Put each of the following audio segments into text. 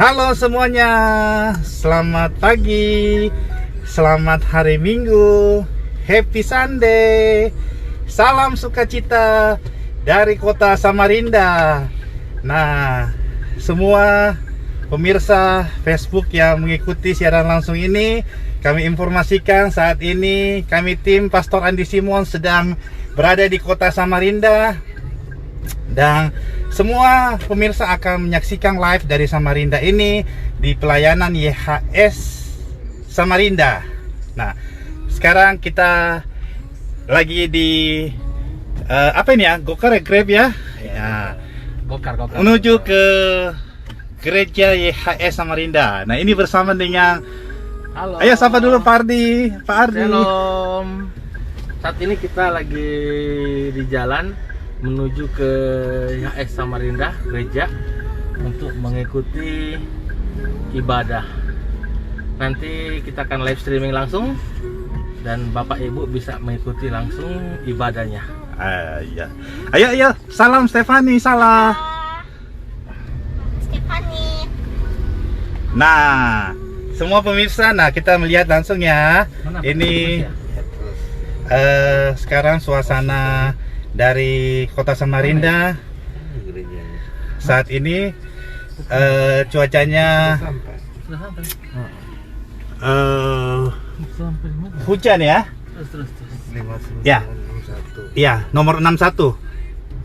Halo semuanya, selamat pagi, selamat hari Minggu, Happy Sunday, salam sukacita dari kota Samarinda. Nah, semua pemirsa Facebook yang mengikuti siaran langsung ini, kami informasikan saat ini kami tim Pastor Andi Simon sedang berada di kota Samarinda. Dan semua pemirsa akan menyaksikan live dari Samarinda ini di pelayanan YHS Samarinda. Nah, sekarang kita lagi di apa ini ya? Gokar ya, Grab ya? Ya. Gokar. Menuju ke gereja YHS Samarinda. Nah, ini bersama dengan Halo. Ayo sapa dulu Pak Ardi. Shalom. Saat ini kita lagi di jalan menuju ke YHS Samarinda gereja untuk mengikuti ibadah. Nanti kita akan live streaming langsung dan Bapak Ibu bisa mengikuti langsung ibadahnya. Iya. Ayo, salam Stefani, salah. Stefani. Nah, semua pemirsa, nah kita melihat langsung ya. Mana, Ini sekarang suasana dari kota Samarinda. Saat ini cuacanya Sudah sampai. Sampai di mana? hujan ya. Terus. Ya. Iya, nomor 61.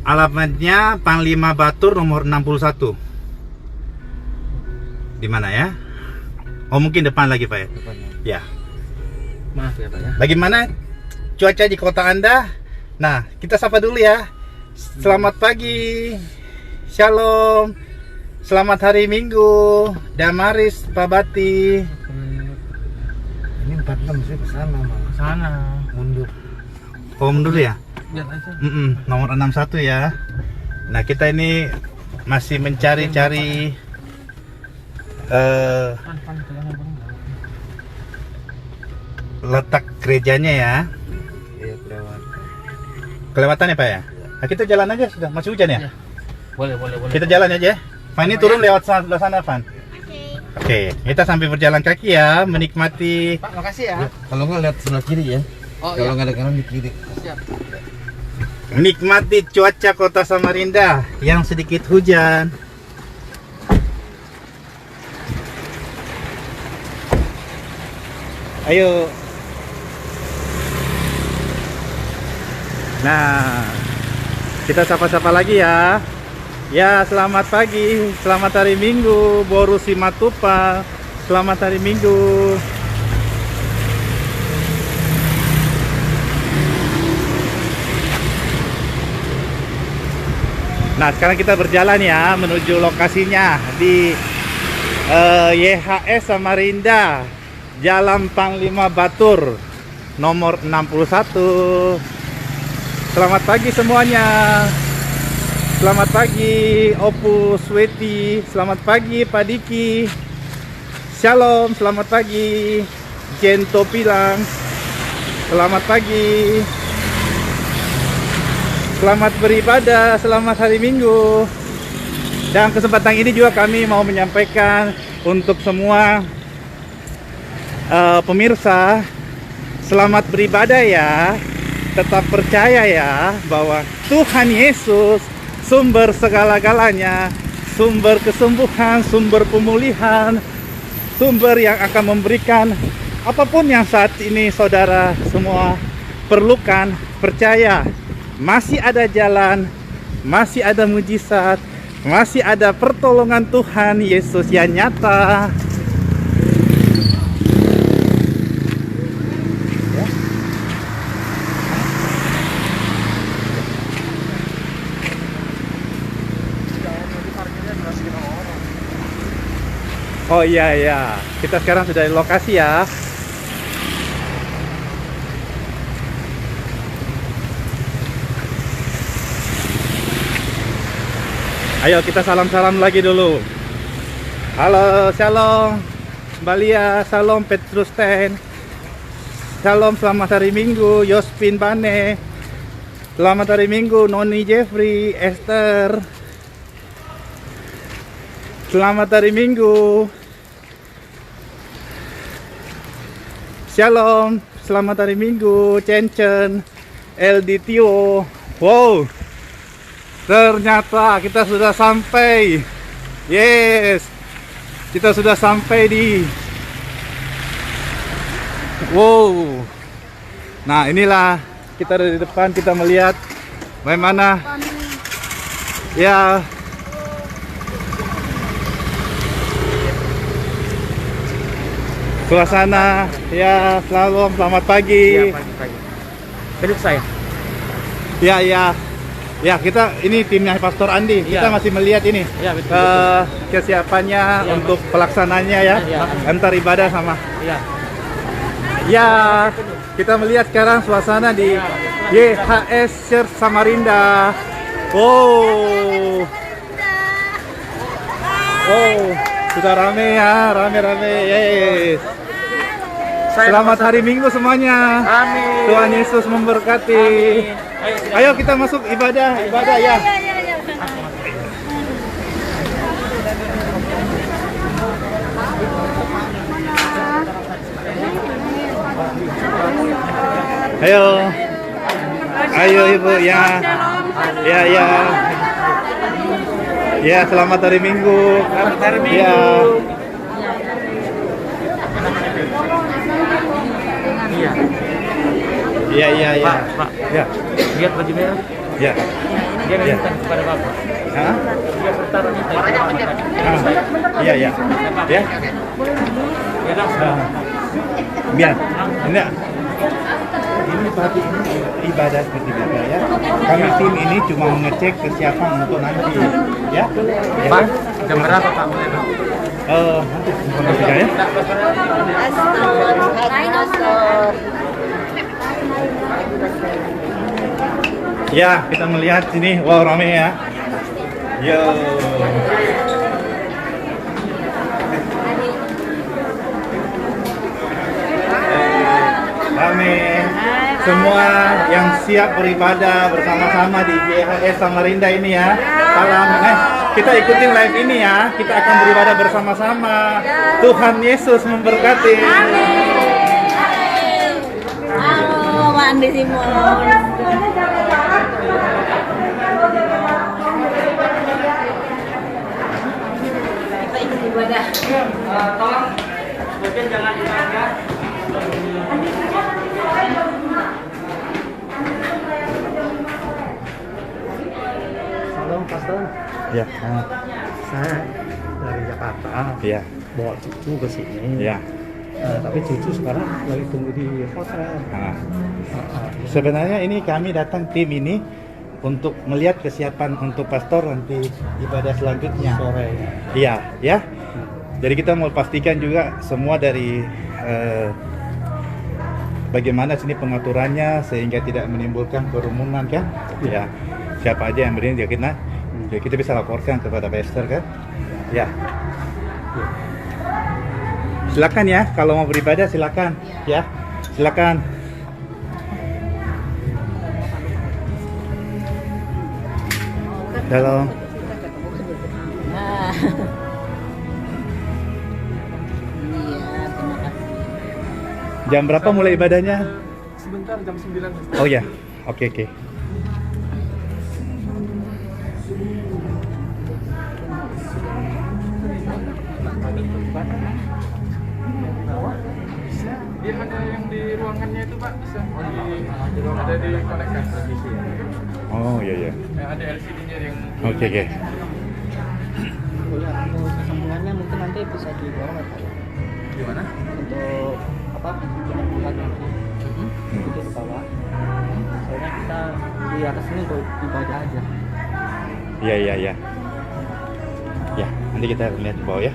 Alamatnya Panglima Batur nomor 61. Di mana ya? Oh, mungkin depan lagi, Pak ya. Ya. Maaf ya Pak ya. Bagaimana cuaca di kota Anda? Nah, kita sapa dulu ya. Selamat pagi. Shalom. Selamat hari Minggu. Damaris Pak Bati. Ini 46 sih kesana malah. Sana. Mundur. Oh, mundur ya? Lihat aja. Nomor 61 ya. Nah, kita ini masih mencari-cari Pan, jangan bang. letak gerejanya ya. Iya, lewat. Kelewatan ya, Pak ya? Nah, kita jalan aja sudah. Masih hujan ya? Iya. Boleh. Kita jalan aja. Van ini turun lewat sebelah sana, Van. Oke, kita sambil berjalan kaki ya, menikmati. Pak, makasih ya. Kalau nggak lihat sebelah kiri ya. Oh Kalau iya. nggak ada kanan di kiri. Siap. Menikmati cuaca kota Samarinda yang sedikit hujan. Ayo. Nah, kita sapa-sapa lagi ya. Ya, selamat pagi, selamat hari Minggu, Boru Simatupa. Selamat hari Minggu. Nah, sekarang kita berjalan ya menuju lokasinya di YHS Samarinda, Jalan Panglima Batur, nomor 61. Selamat pagi semuanya. Selamat pagi Opus Sweti. Selamat pagi Pak Diki. Shalom, selamat pagi Jento Pilang. Selamat pagi. Selamat beribadah, selamat hari Minggu. Dan kesempatan ini juga kami mau menyampaikan untuk semua pemirsa, selamat beribadah ya. Tetap percaya ya bahwa Tuhan Yesus sumber segala-galanya, sumber kesembuhan, sumber pemulihan, sumber yang akan memberikan apapun yang saat ini saudara semua perlukan. Percaya, masih ada jalan, masih ada mujizat, masih ada pertolongan Tuhan Yesus yang nyata. Oh iya, kita sekarang sudah di lokasi ya. Ayo kita salam-salam lagi dulu. Halo, shalom Balia, shalom Petrus Ten. Shalom, selamat hari Minggu Yospin Bane. Selamat hari Minggu Noni Jeffrey, Esther. Selamat hari Minggu. Shalom, selamat hari Minggu, Cencen, LD Tio. Wow, ternyata kita sudah sampai. Yes, kita sudah sampai di. Wow, nah inilah kita dari depan, kita melihat bagaimana ya. Suasana ya, selamat pagi. Pagi. Keduk saya. Ya, kita ini timnya Pastor Andi. Kita Iya. masih melihat ini Iya, betul. kesiapannya Iya, untuk pelaksananya ya, Iya. antar ibadah sama. Iya. Ya, kita melihat sekarang suasana di YHS Church Samarinda. Oh, sudah rame ya, rame. Yes. Selamat hari Minggu semuanya. Amin. Tuhan Yesus memberkati. Ayo kita masuk ibadah ya. Ayo Ibu ya. Ya, selamat hari Minggu. Selamat hari Minggu. Ya. Iya. Iya. Pak. Ya. Lihat baju merah. Ya. Dia Iya. minta kepada Bapak. Hah? Dia bertaruh minta kepada Bapak. Ah. Iya. Ya. Ya langsung. Biar. Ini pagi ini ibadah seperti biasa ya. Kami tim ini cuma mengecek kesiapan untuk nanti ya. Pak, jam berapa Pak mulai? Nanti informasi ya. Ya, kita melihat sini, wow rame ya. Yo. Rame. Semua yang siap beribadah bersama-sama di YHS Samarinda ini ya. Salam. Kita ikutin live ini ya. Kita akan beribadah bersama-sama. Tuhan Yesus memberkati. Halo, Pak Andi Simon. Kita ikut ibadah. Tolong bagian jangan diangkat. Halo Pastor, Ya. saya dari Jakarta Ya. bawa cucu ke sini. Ya. Tapi cucu sekarang lagi tunggu di hotel. Nah, sebenarnya ini kami datang tim ini untuk melihat kesiapan untuk pastor nanti ibadah selanjutnya. Sore. Iya, ya. Jadi kita mau pastikan juga semua dari bagaimana sini pengaturannya sehingga tidak menimbulkan kerumunan kan? Ya. Siapa aja yang berdiri ya kita bisa laporkan kepada pastor kan? Ya. Silakan ya, kalau mau beribadah silakan ya. Silakan. Halo. Nah. Iya, terima kasih. Jam berapa mulai ibadahnya? Sebentar jam 9. Oh ya. Oke. Dia hanya yang di ruangannya itu Pak, bisa ada di konektor televisi ya. Oh iya. Ada LCD-nya yang Oke. Oh ya, untuk sambungannya mungkin nanti bisa dibawa nggak Pak? gimana? Untuk apa? Bulan nanti itu di bawah. Soalnya kita di atas ini untuk ibadah aja. Iya. Ya, nanti kita lihat di bawah ya.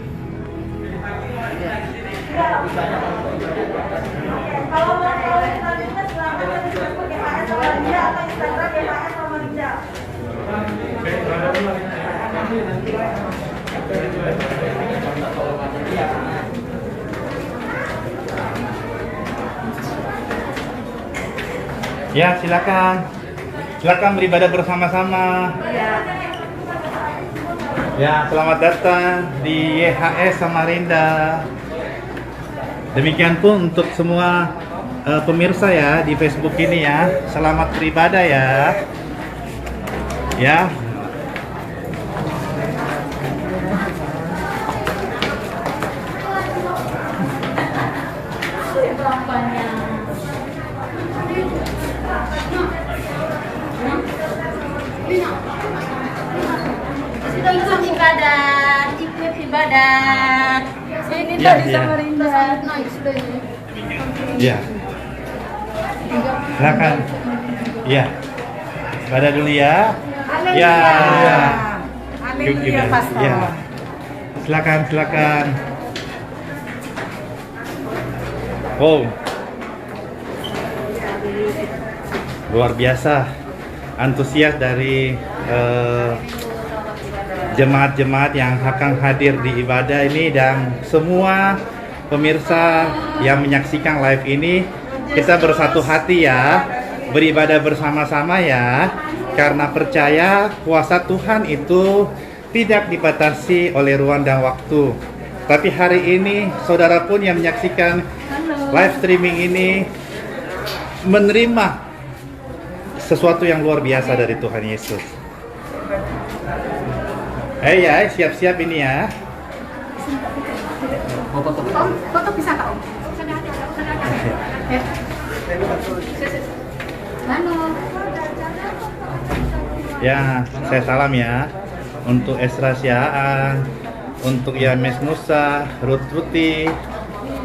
Ya, silakan beribadah bersama-sama. Ya, selamat datang di YHS Samarinda. Demikian pun untuk semua pemirsa ya di Facebook ini ya. Selamat beribadah ya. Ya. Ikut ibadah, ikut ibadah. Sini Ya, dari ya. Samarinda. Ya. Silakan. Ya. Pada dulu ya. Ya. Haleluya, Pastor. Ya. Silakan, silakan. Oh. Luar biasa antusias dari jemaat-jemaat yang akan hadir di ibadah ini dan semua pemirsa yang menyaksikan live ini. Kita bersatu hati ya, beribadah bersama-sama ya, karena percaya kuasa Tuhan itu tidak dibatasi oleh ruang dan waktu. Tapi hari ini saudara pun yang menyaksikan live streaming ini menerima sesuatu yang luar biasa dari Tuhan Yesus. Ya, siap-siap ini ya. Foto bisa kak Om? Ya, saya salam ya untuk Esra Siaan, untuk Yames Nusa, Ruth Ruti,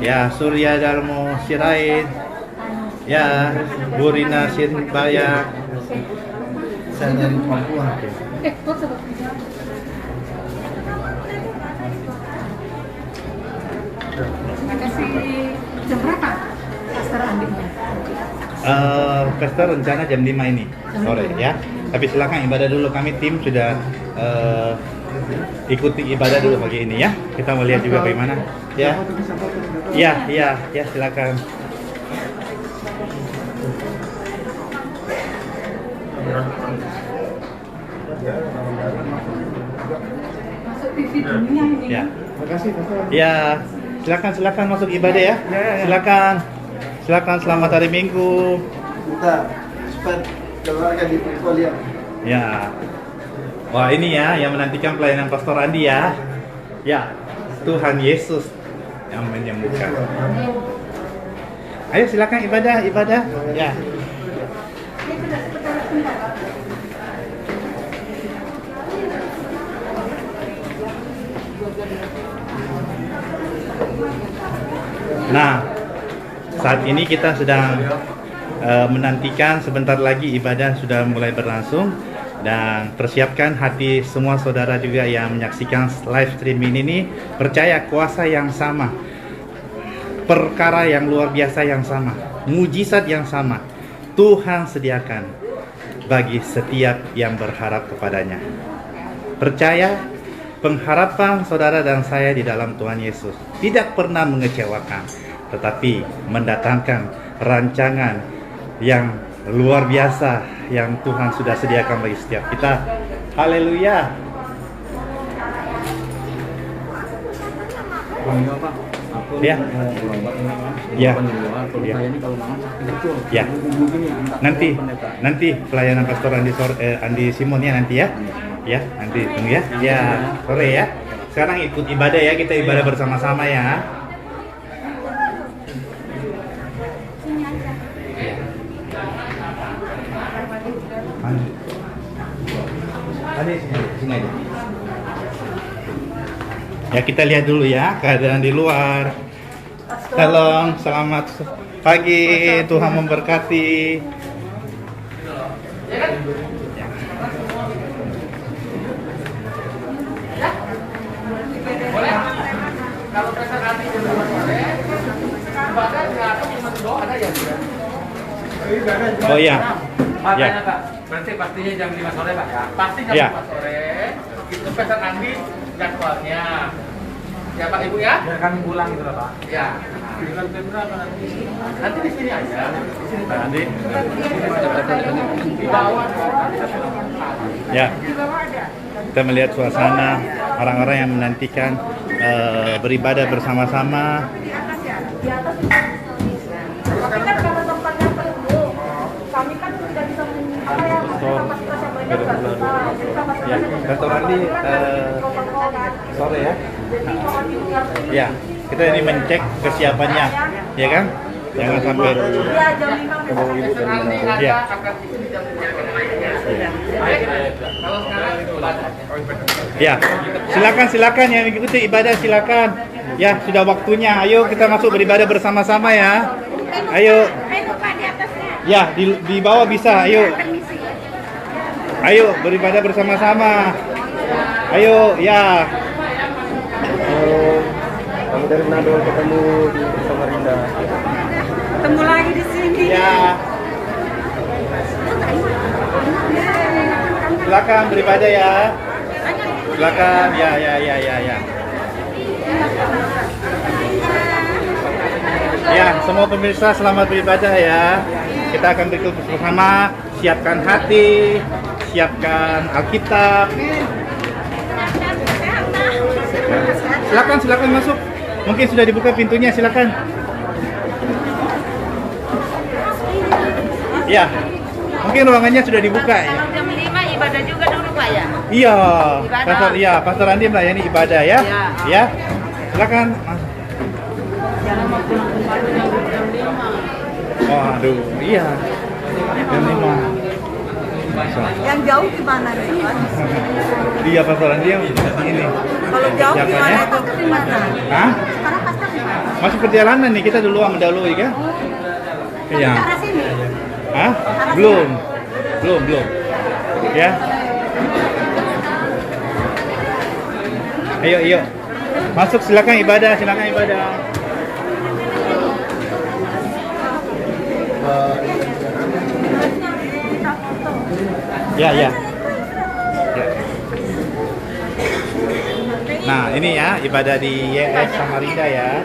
ya Surya Darmo Sirait, ya Burina Sinbayak. Saya dari Papua. Kasih jam berapa? Pastor Andinya. Pesta rencana jam 5 ini sore ya. Tapi silakan ibadah dulu, kami tim sudah ikuti ibadah dulu pagi ini ya. Kita mau lihat juga bagaimana ya. Ya, silakan. Masuk TV dunia ini. Ya. Ya, silakan masuk ibadah ya. Silakan selamat hari Minggu. Kita cepat keluarga di kuliah. Ya. Wah, ini ya yang menantikan pelayanan Pastor Andi ya. Ya, Tuhan Yesus yang menyembuhkan. Ayo silakan ibadah. Ya. Nah, saat ini kita sedang menantikan sebentar lagi ibadah sudah mulai berlangsung dan persiapkan hati semua saudara juga yang menyaksikan live streaming ini, percaya kuasa yang sama, perkara yang luar biasa yang sama, mujizat yang sama Tuhan sediakan bagi setiap yang berharap kepadanya. Percaya pengharapan saudara dan saya di dalam Tuhan Yesus tidak pernah mengecewakan, tetapi mendatangkan rancangan yang luar biasa yang Tuhan sudah sediakan bagi setiap kita. Haleluya. Ya. Ya. Ya. Nanti pelayanan Pastor Andi Simon ya nanti ya. Ya, nanti tunggu ya. Ya, sore ya. Sekarang ikut ibadah ya, kita ibadah bersama-sama ya. Sini aja. Ya, kita lihat dulu ya keadaan di luar. Shalom, selamat pagi, Tuhan memberkati. Kalau pesan hati jam 5 sore, ibadah nggak cuma doa ada ya? Oh iya. Makanya Pak, berarti pastinya jam 5 sore Pak ya? Pasti jam Ya. 5 sore, itu pesan Andi jadwalnya. Ya Pak Ibu ya? Biar kami pulang gitu lah Pak. Ya. Jam berapa nanti? Nanti di sini aja. Di sini Pak. Nanti. Di bawah. Ya. Di bawah ada. Kita melihat suasana orang-orang yang menantikan beribadah bersama-sama. Tapi kan karena tempatnya penuh, kami kan tidak bisa kapasitas yang banyak nggak bisa. Jadi Ya, kapasitasnya Dr. Andi sore ya. Jadi mohon dimengerti. Ya, kita ini mencek kesiapannya, ya kan? Jangan sampai. Iya, jam 5 Ya. Kalau sekarang Ya, silakan yang mengikuti ibadah silakan. Ya, sudah waktunya. Ayo kita masuk beribadah bersama-sama ya. Ayo. Ya, di bawah bisa. Ayo. Ayo beribadah bersama-sama. Ayo, ya. Kamu dari Manado ketemu di Samarinda. Ketemu lagi di sini. Ya. Silakan beribadah ya. Silakan. Ya. Ya, semua pemirsa selamat beribadah ya. Kita akan berikut bersama. Siapkan hati, siapkan Alkitab. Silakan masuk. Mungkin sudah dibuka pintunya, silakan. Ya, mungkin ruangannya sudah dibuka ya. Kalau jam 5 ibadah juga dulu Pak ya? Iya, Ibadah. Pastor Andi melayani ibadah ya. Iya. Ya, silakan. Waduh, iya. Jam 5. Yang jauh gimana nih? Iya, Pastor Andi yang ini. Kalau jauh Siapanya? gimana itu? Gimana? Hah? Sekarang pastor di mana? Masuk perjalanan nih, kita dulu mendahului kan? Iya. Ke arah sini. Hah? Belum. Ya. Ayo. Masuk, silakan ibadah. Ya. Nah, ini ya ibadah di YS Samarinda ya.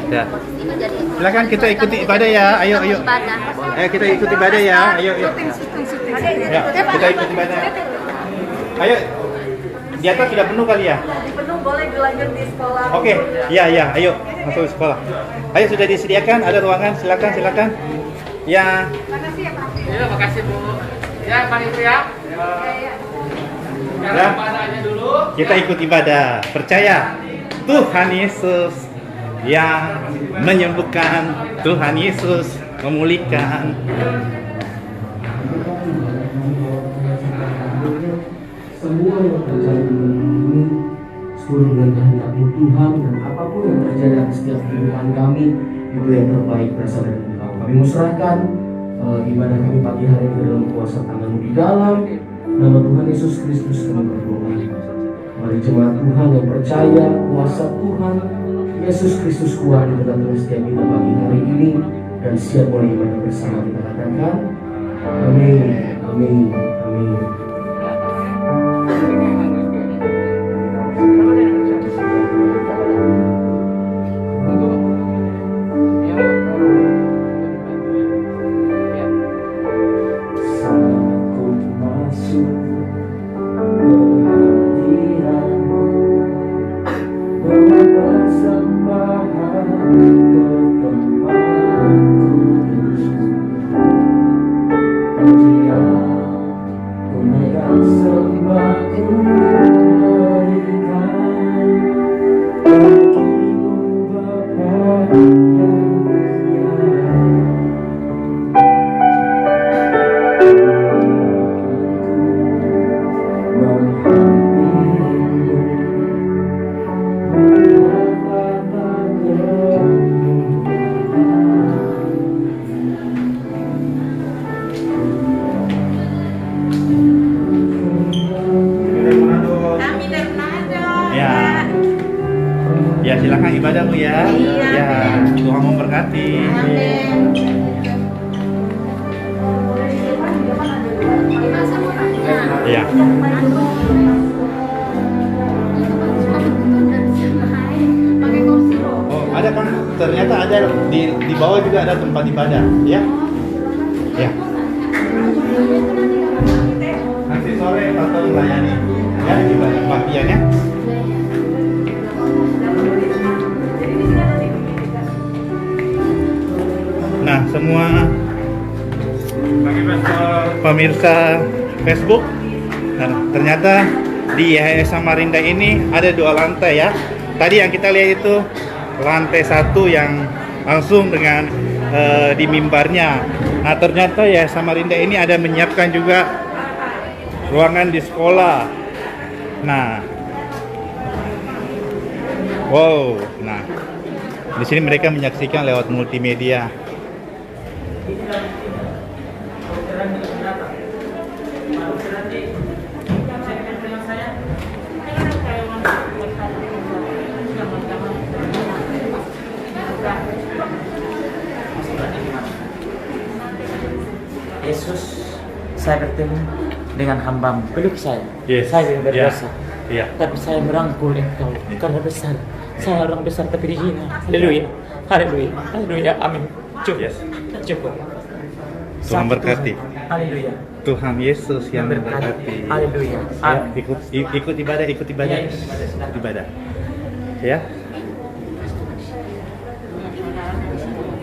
Ya. Silakan kita ikuti ibadah ya. Ayo. Kita ikuti ibadah ya. Ayo. Ya, kita ikuti ibadah. Ayo. Di atas sudah penuh kali ya? Penuh, boleh dilanjut di sekolah. Oke. Iya. Ayo masuk sekolah. Ayo, sudah disediakan ada ruangan. Silakan. Ya. Makasih ya Pak. Iya, makasih Bu. Ya, Pak Ibu ya. Sekarang Ya. ibadahnya dulu. Kita ikut ibadah. Percaya Tuhan Yesus yang menyembuhkan, Tuhan Yesus memulihkan. Semua yang terjadi di ini sesuai dengan kehendak Tuhan, dan apapun yang terjadi dalam setiap kehidupan kami itu yang terbaik berasal dari Engkau. Kami serahkan ibadah kami pagi hari ini dalam kuasa tangan-Mu. Di dalam nama Tuhan Yesus Kristus kami berdoa. Mari jemaat Tuhan yang percaya kuasa Tuhan Yesus Kristus kuat di tengah-tengah setiap kita pagi hari ini, dan siap mulai ibadah bersama. Kita katakan amin. Ya, silakan ibadahmu ya. Ya, Tuhan memberkati. Amin. Pakai kursi. Oh, ada kan? Ternyata ada di bawah juga ada tempat ibadah, ya? Ya. Nanti sore pastor melayani, ya, ibadah pembaktiannya. Nah, semua pemirsa Facebook, nah, ternyata di YHS Samarinda ini ada 2 lantai ya. Tadi yang kita lihat itu lantai 1 yang langsung dengan di mimbarnya. Nah, ternyata YHS Samarinda ini ada menyiapkan juga ruangan di sekolah. Nah, wow, nah di sini mereka menyaksikan lewat multimedia. Yesus, saya bertemu dengan hamba-Mu. Peluk saya. Yes. Saya yang berdosa. Iya. Tapi saya merangkul Engkau karena besar. Saya orang besar tapi dihina. Haleluya. Haleluya. Haleluya. Amin. Cukup. Yes. Cukup. Tuhan Satu berkati. Tuhan. Haleluya. Tuhan Yesus yang memberkati. Haleluya. Ya, ikut ibadah, ikut ibadah, Ya, ikut ibadah. Ya.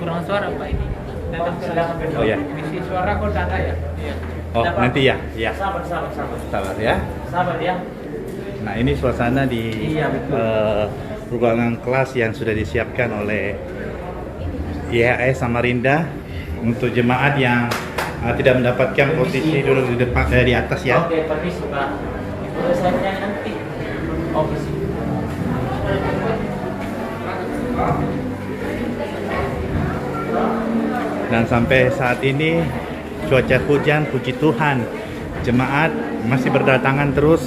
Kurang suara Pak ini. Datang silakan Oh ya. Isi suara kok ada ya? Iya. Oh, nanti ya. Ya. Sabar. Sabar ya. Sabar ya. Nah, ini suasana di Iya, betul. ruangan kelas yang sudah disiapkan oleh YHS Samarinda untuk jemaat yang tidak mendapatkan posisi duduk di depan di atas ya. Oke, permisi Pak. Boleh saya tanya nanti. Oh, permisi. Dan sampai saat ini cuaca hujan, puji Tuhan, jemaat masih berdatangan terus.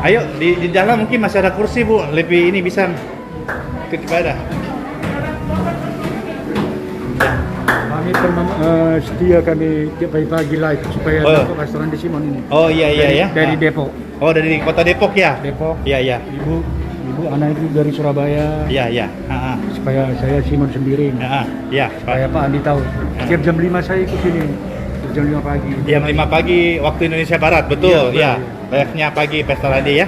Ayo di dalam mungkin masih ada kursi Bu, lebih ini bisa ikut ibadah. Kami setia kami tiap pagi live supaya Oh. untuk restoran di Simon ini. Oh iya ya. Dari Depok. Oh dari kota Depok ya? Depok. Iya. Ibu anak itu dari Surabaya. Iya. Supaya saya Simon sendiri. Iya. Supaya Pak Andi tahu. Tiap jam 5 saya ikut sini. Jam 5 pagi. Jam 5 pagi waktu Indonesia Barat, betul. Iya, Iya. Layaknya pagi pesta Adi ya.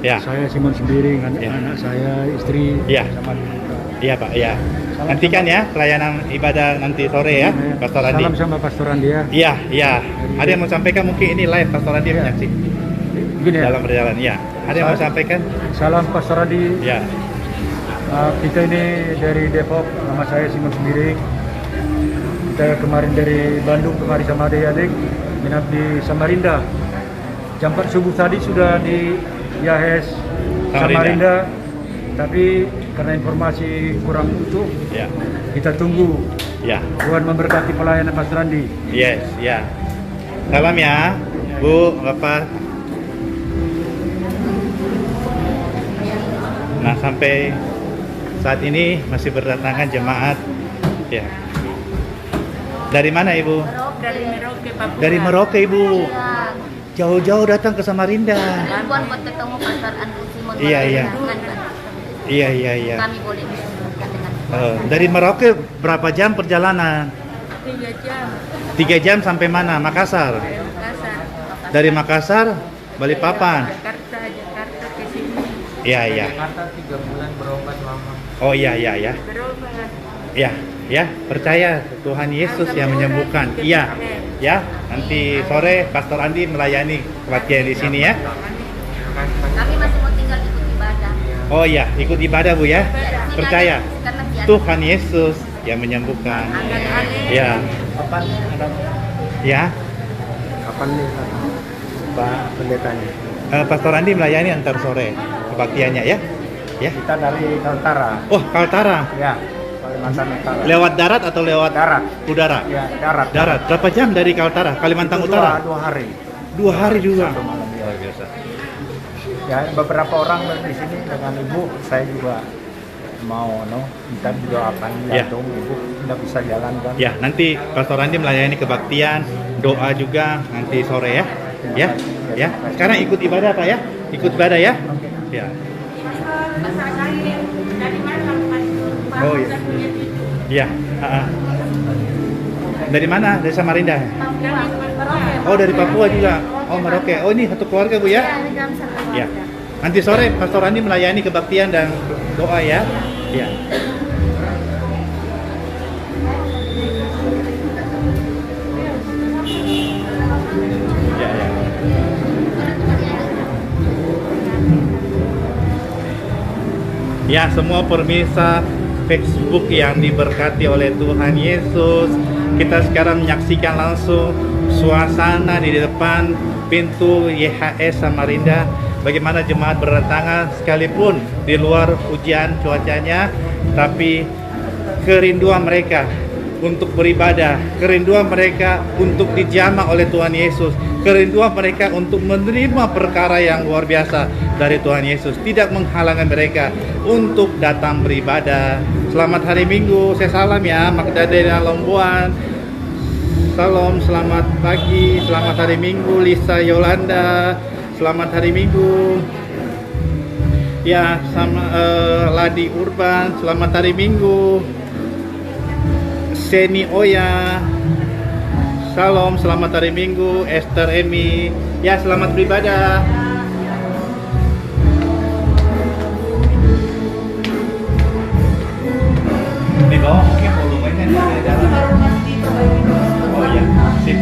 Ya. Saya Simon sendiri, anak saya, istri, Iya. sama Iya Pak, ya. Nantikan ya pelayanan ibadah nanti sore ya, Pastor Andi. Salam sama Pastor Andi ya. Iya. Ada yang mau sampaikan mungkin ini live Pastor Andi menyaksikan Gini ya. dalam perjalanan. Iya. Ada yang mau sampaikan? Salam Pastor Andi. Ya. Kita ini dari Depok, nama saya Simon sendiri. Kita kemarin dari Bandung kemari sama adik-adik minat di Samarinda. Jam 4 subuh tadi sudah di YHS Samarinda. Tapi karena informasi kurang utuh, Ya. kita tunggu. Ya. Tuhan memberkati pelayanan Pastor Andi. Yes, ya. Salam ya, Bu, Bapak. Nah, sampai saat ini masih berdatangan jemaat. Ya. Dari mana, Ibu? Dari Merauke, Papua. Dari Merauke, Ibu. Iya. Jauh-jauh datang ke Samarinda. Ribuan buat ketemu Pastor Andi Simon. Iya. Iya. Kami boleh disebutkan dengan Dari Merauke berapa jam perjalanan? 3 jam. 3 jam sampai mana? Makassar. Dari Makassar. Dari Makassar, Balikpapan. Jakarta ke sini. Iya. Jakarta 3 bulan berobat lama. Oh iya. Berobat. Ya, percaya Tuhan Yesus yang menyembuhkan. Iya. Ya, nanti sore Pastor Andi melayani kebaktian di sini ya. Kami masih mau tinggal ikut ibadah. Oh iya, ikut ibadah Bu ya. Percaya Karena biasa. Tuhan Yesus yang menyembuhkan. Amin. Ya. Kapan ada? Ya. Kapan nih Pak pendetanya? Pastor Andi melayani antar sore kebaktiannya ya. Ya. Kita dari Kaltara. Oh, Kaltara. Ya, Kalimantan Utara. Lewat darat atau lewat Darat. udara? Ya, darat. Darat. Berapa jam dari Kaltara, Kalimantan Itu Utara? 2 hari. 2 hari juga. Satu malam, ya. Luar biasa. Ya beberapa orang di sini dengan ibu, saya juga mau minta doakan Ya. jantung ibu tidak bisa jalan kan. Ya, nanti Pastor Andi melayani kebaktian, doa juga nanti sore ya. Ya, ya. Sekarang ikut ibadah Pak ya. Ikut ibadah ya. Ya. Dari mana Mas? Oh iya. Iya. Dari mana? Dari Samarinda. Oh dari Papua juga. Oh Merauke. Oh ini satu keluarga Bu ya? Ya. Nanti sore Pastor Andi melayani kebaktian dan doa ya. Ya. Ya, ya. Ya, semua pemirsa Facebook yang diberkati oleh Tuhan Yesus, kita sekarang menyaksikan langsung suasana di depan pintu YHS Samarinda, bagaimana jemaat berdatangan sekalipun di luar hujan cuacanya, tapi kerinduan mereka untuk beribadah, kerinduan mereka untuk dijamah oleh Tuhan Yesus, kerinduan mereka untuk menerima perkara yang luar biasa dari Tuhan Yesus tidak menghalangi mereka untuk datang beribadah. Selamat hari Minggu, saya salam ya Magdalena Lombuan. Salam, selamat pagi, selamat hari Minggu Lisa Yolanda, selamat hari Minggu. Ya, sama Ladi Urban, selamat hari Minggu. Seni Oya, Salam, selamat hari Minggu. Esther Emi, ya selamat beribadah. Di bawah mungkin volumenya di dalam. Oh ya, sip.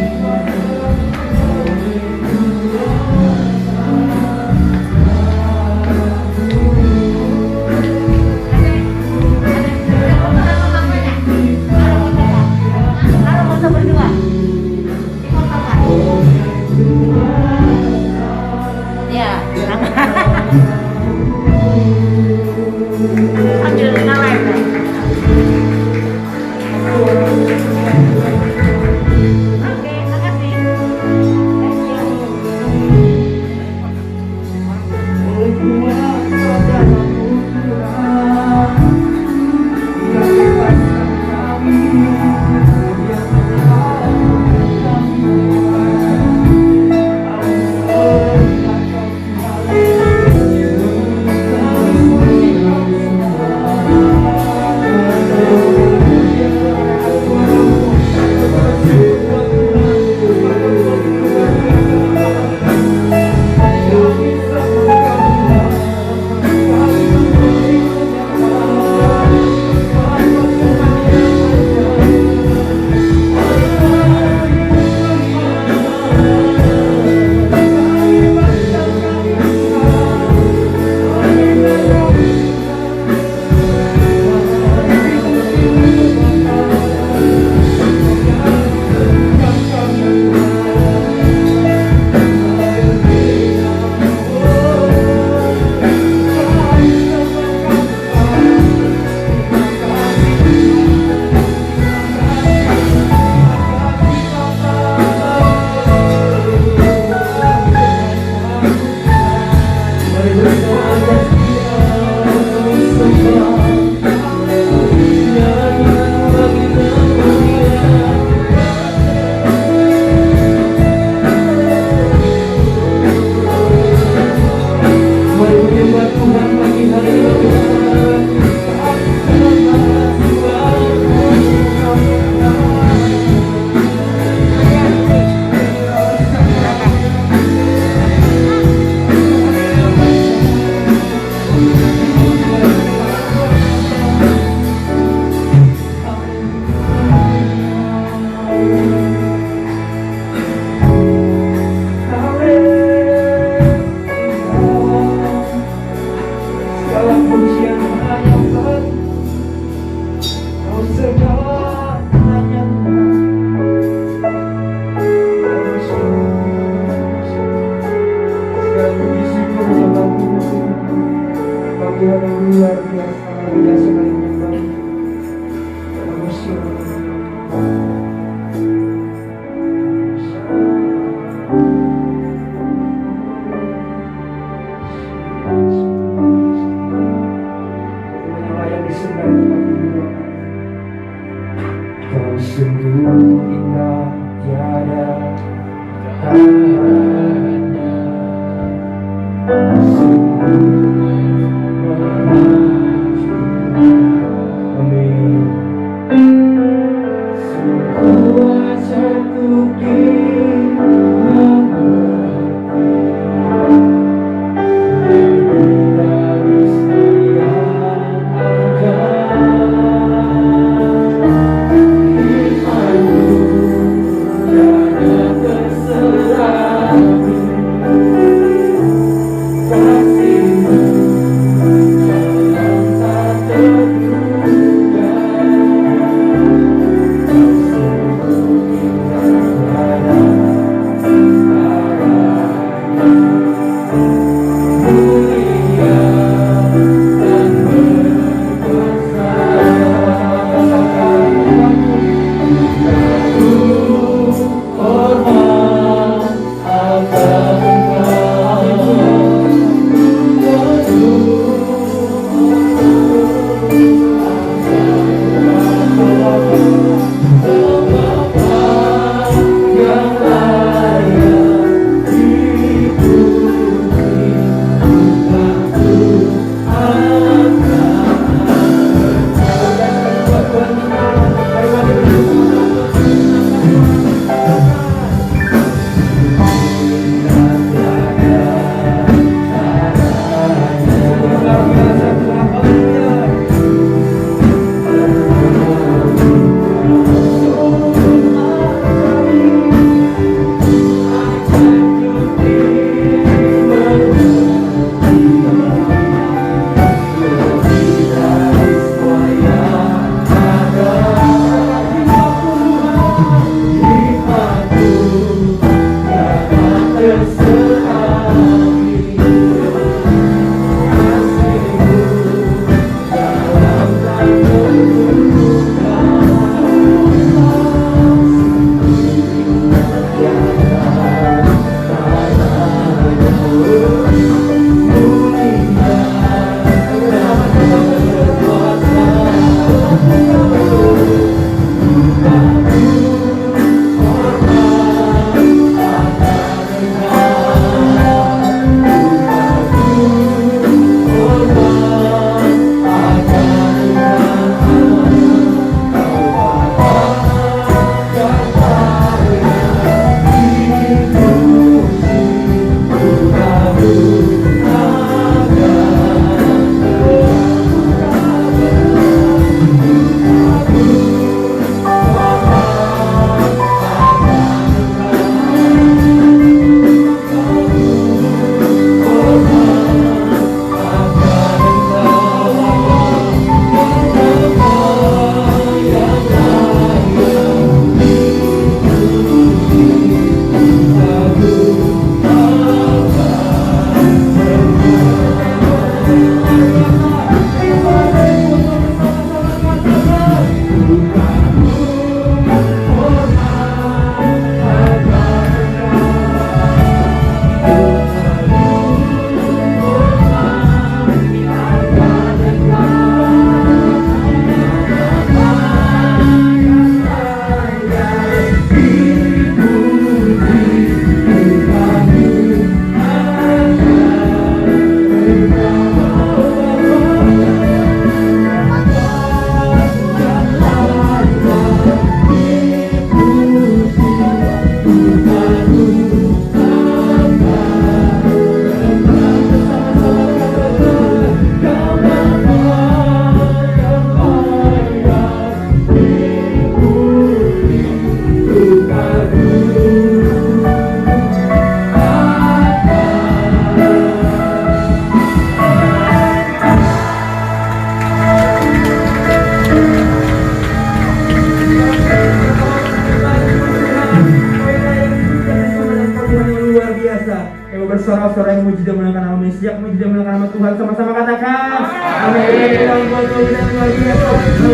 bersorak-sorak yang memuji dan memuliakan nama Mesias, memuji dan memuliakan nama Tuhan, sama-sama katakan amin.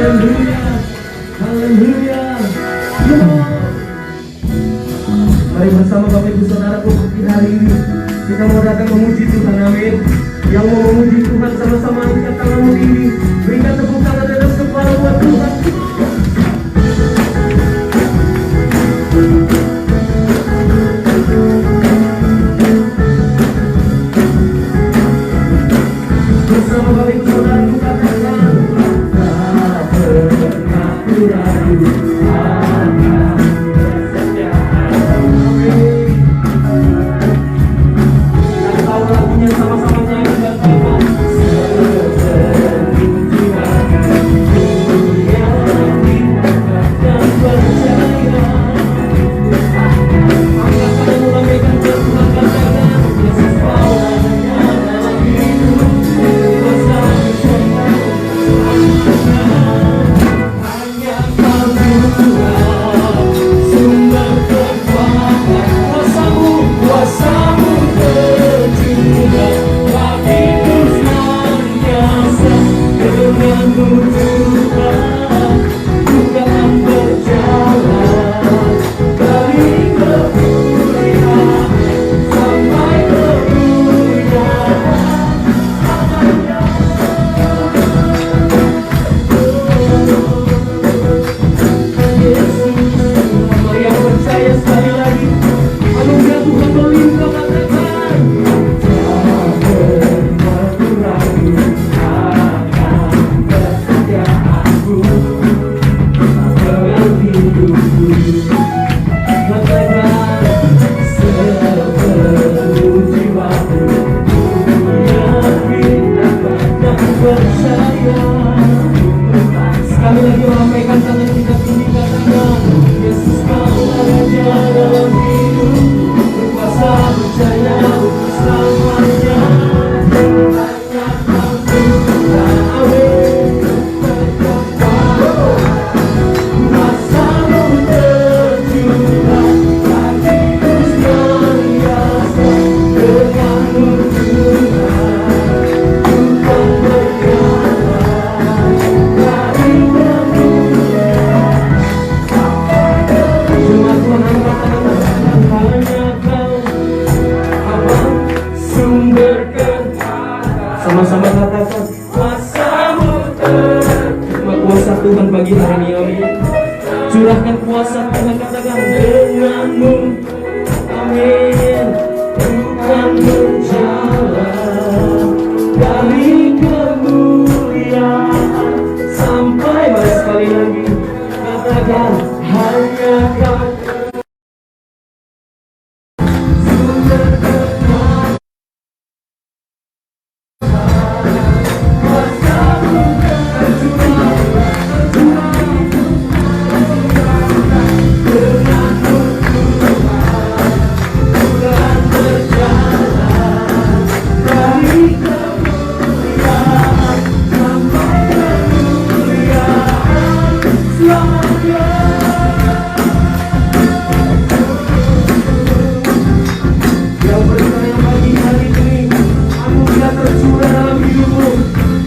Haleluya, haleluya. Mari bersama Bapak Ibu Saudaraku hari ini kita mau datang memuji Tuhan, amin. Yang mau memuji Tuhan sama-sama angkat tanganmu ini, berikan tepuk tangan dan atas kepala buat Tuhan. Bersama Bapak Ibu Saudaraku katakan, tak pernah ku ragu akan dalam hidup, berkuasa percaya untuk selamanya. Banyak waktu dan amin. Kuasamu tercurah, hatiku yang biasa denganmu Tuhan. Tuhan berjalan dari cuma Tuhan angkat hanya Kau, Abang sumber sama-sama katakan kuasamu tercurah. Kuasa Tuhan pagi hari ini amin. Curahkan kuasa Tuhan, katakan denganmu amin. Tuhan berjalan dari kemuliaan sampai, mari sekali lagi katakan hanya Kau. Yang percaya pagi hari ini, anugerah tercurah dalam hidupmu.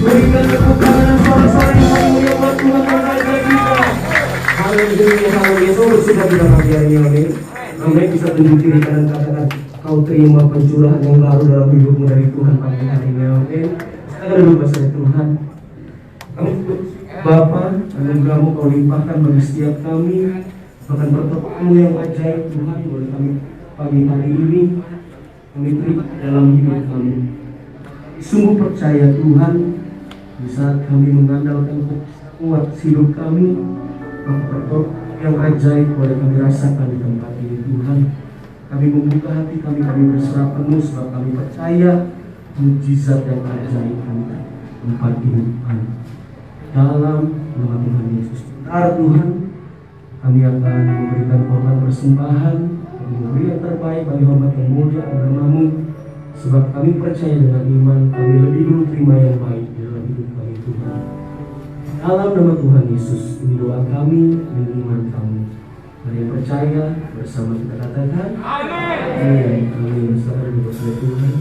Berikan tepuk tangan dan sorak-sorai yang paling mulia buat Tuhan berkata kita. Haleluya, haleluya. Sungguh sudah kita pagi hari ini, amin. Amin. Bisa tunjuk diri dan katakan kau terima pencurahan yang baru dalam hidupmu dari Tuhan pagi hari ini, amin. Kita dulu bersama Tuhan. Kami Bapa, anugerahmu kau limpahkan bagi setiap kami. Bahkan pertolonganmu yang ajaib Tuhan boleh kami pagi hari ini kami beri dalam hidup kami. Sungguh percaya Tuhan, di saat kami mengandalkan kuat hidup kami, maka pertolongan yang ajaib boleh kami rasakan di tempat ini Tuhan. Kami membuka hati kami, kami berserah penuh sebab kami percaya mujizat dan ajaib kami tempat hidup kami. Dalam nama Tuhan Yesus, Tuhan, kami akan memberikan korban persembahan, memberi yang terbaik bagi hormat yang mulia nama-Mu, sebab kami percaya dengan iman kami lebih dulu terima yang baik di dalam hidup kami Tuhan. Dalam nama Tuhan Yesus, ini doa kami dan iman kami. Mari yang percaya bersama kita katakan amin. Amin. Selamat berdoa Tuhan.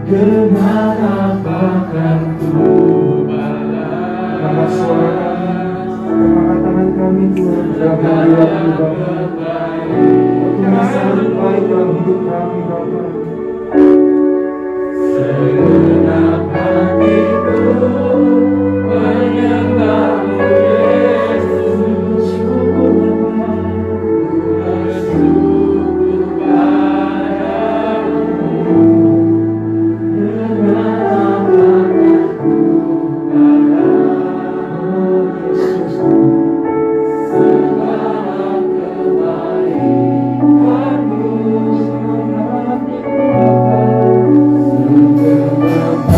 dengan apa akan ku balas. Angkat tangan kami Tuhan, dalam waktu Bapa. Tuhan sangat baik dalam hidup kami Bapa. Segenap hatiku menyembah-Mu Yesus. Syukur Bapa, bersyukur padamu. Dengan apa aku balas, Yesus. Segala kebaikan-Mu segenap hatiku Bapa. Segenap hatiku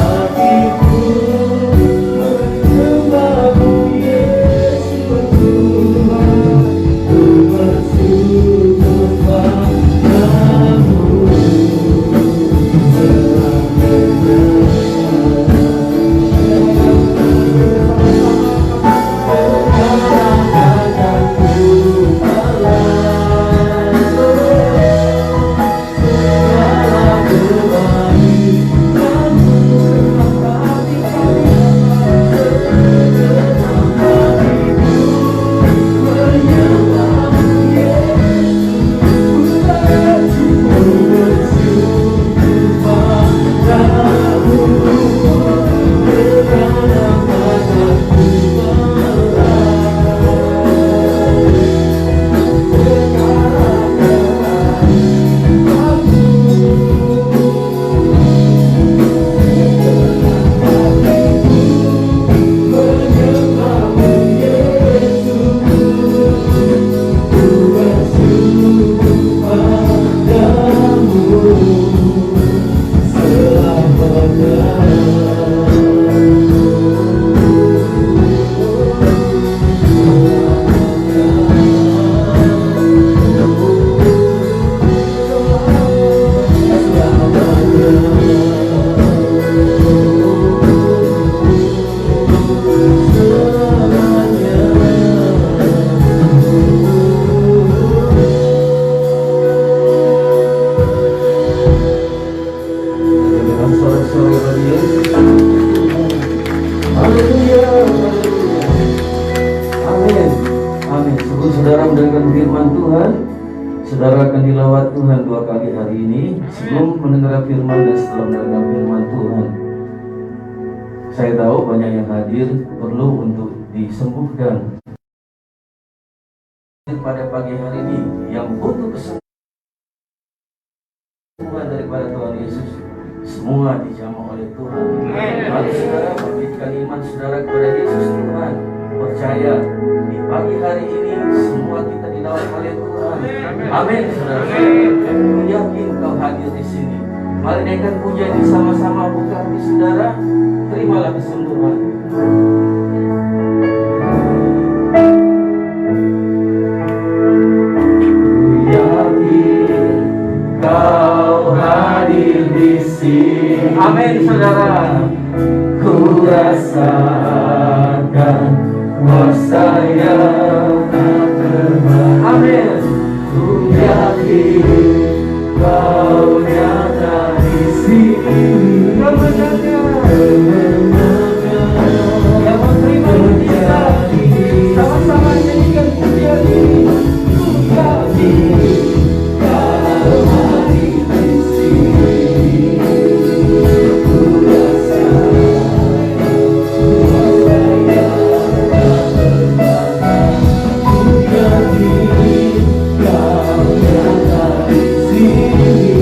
menyembah-Mu Yesus. Ku bersyukur padamu selamanya. Akan ku balas segala kebaikan-Mu. Dengan sorak-sorai bagi Yesus. Haleluya, haleluya. Amin, amin. Sebelum saudara mendengarkan firman Tuhan, saudara akan dilawat Tuhan 2 kali hari ini. Sebelum mendengar firman dan setelah mendengar firman Tuhan, saya tahu banyak yang hadir perlu untuk disembuhkan. Pada pagi hari ini yang butuh kesembuhan daripada Tuhan Yesus, semua dijamah oleh Tuhan. Mari saudara bangkitkan iman saudara kepada Yesus Tuhan. Percaya di pagi hari ini semua kita dilawat oleh Tuhan. Amin saudara. Aku yakin kau hadir di sini. Mari naikkan pujian ini sama-sama, buka hati saudara. Terimalah kesembuhan. Kau hadir di sini. Amin saudara. Ku rasakan kuasa yang tak terbatas. Amin. Ku yakin kau nyata di sini. Kemenangan yang menerima kita. Sama-sama nyanyikan pujian ini. Ku yakin kau hadir di sini. Ku rasakan kuasa yang tak terbatas. Ku yakin kau nyata di sini.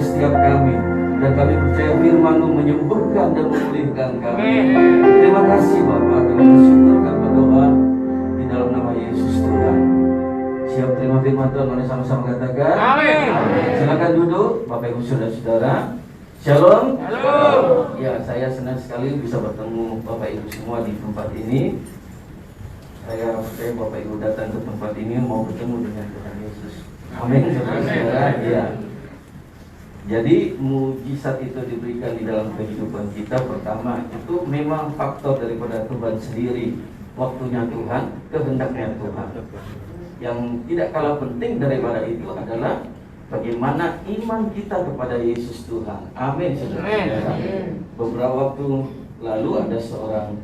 setiap kami. Dan kami percaya firman-Mu menyembuhkan dan memulihkan kami. Terima kasih Bapak, kami bersyukur kami berdoa di dalam nama Yesus Tuhan. Siap terima firman Tuhan, mari sama-sama katakan amin. Silakan duduk Bapak Ibu Saudara-saudara. Shalom. Shalom. Ya, saya senang sekali bisa bertemu Bapak Ibu semua di tempat ini. Saya percaya Bapak Ibu datang ke tempat ini mau bertemu dengan Tuhan Yesus. Amin, saudara-saudara. Ya. Jadi mujizat itu diberikan di dalam kehidupan kita. Pertama itu memang faktor daripada Tuhan sendiri. Waktunya Tuhan, kehendaknya Tuhan. Yang tidak kalah penting daripada itu adalah bagaimana iman kita kepada Yesus Tuhan. Amin, saudara-saudara. Beberapa waktu lalu ada seorang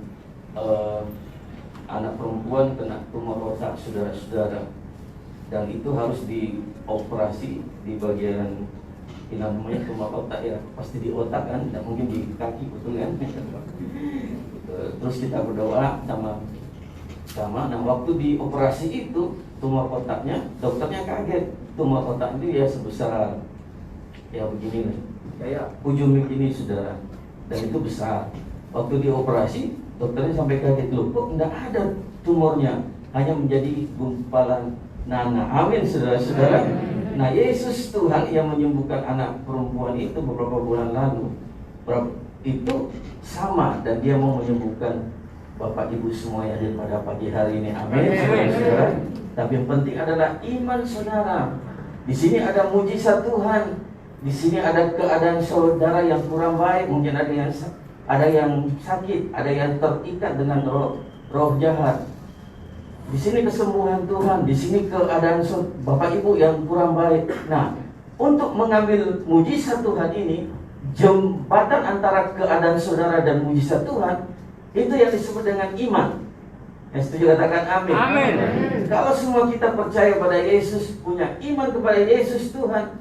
anak perempuan kena tumor otak, saudara-saudara. Dan itu harus dioperasi di bagian namanya tumor otak ya, pasti di otak kan, tidak mungkin di kaki, betul kan? Terus kita berdoa sama. Nah waktu dioperasi itu tumor otaknya, dokternya kaget. Tumor otak itu ya sebesar ya begini, kayak ujung ini saudara, dan itu besar. Waktu dioperasi dokternya sampai kaget, loh kok tidak ada tumornya, hanya menjadi gumpalan nanah. Amin saudara-saudara. Nah Yesus Tuhan yang menyembuhkan anak perempuan itu beberapa bulan lalu itu sama, dan dia mau menyembuhkan Bapak Ibu semua yang ada pada pagi hari ini. Amin saudara-saudara. Tapi yang penting adalah iman saudara. Di sini ada mujizat Tuhan. Di sini ada keadaan saudara yang kurang baik, mungkin ada yang sakit, ada yang terikat dengan roh jahat. Di sini kesembuhan Tuhan, di sini keadaan Bapak Ibu yang kurang baik. Nah, untuk mengambil mujizat Tuhan ini, jembatan antara keadaan saudara dan mujizat Tuhan, itu yang disebut dengan iman. Yang setuju katakan amin. Amin. Kalau semua kita percaya pada Yesus, punya iman kepada Yesus Tuhan,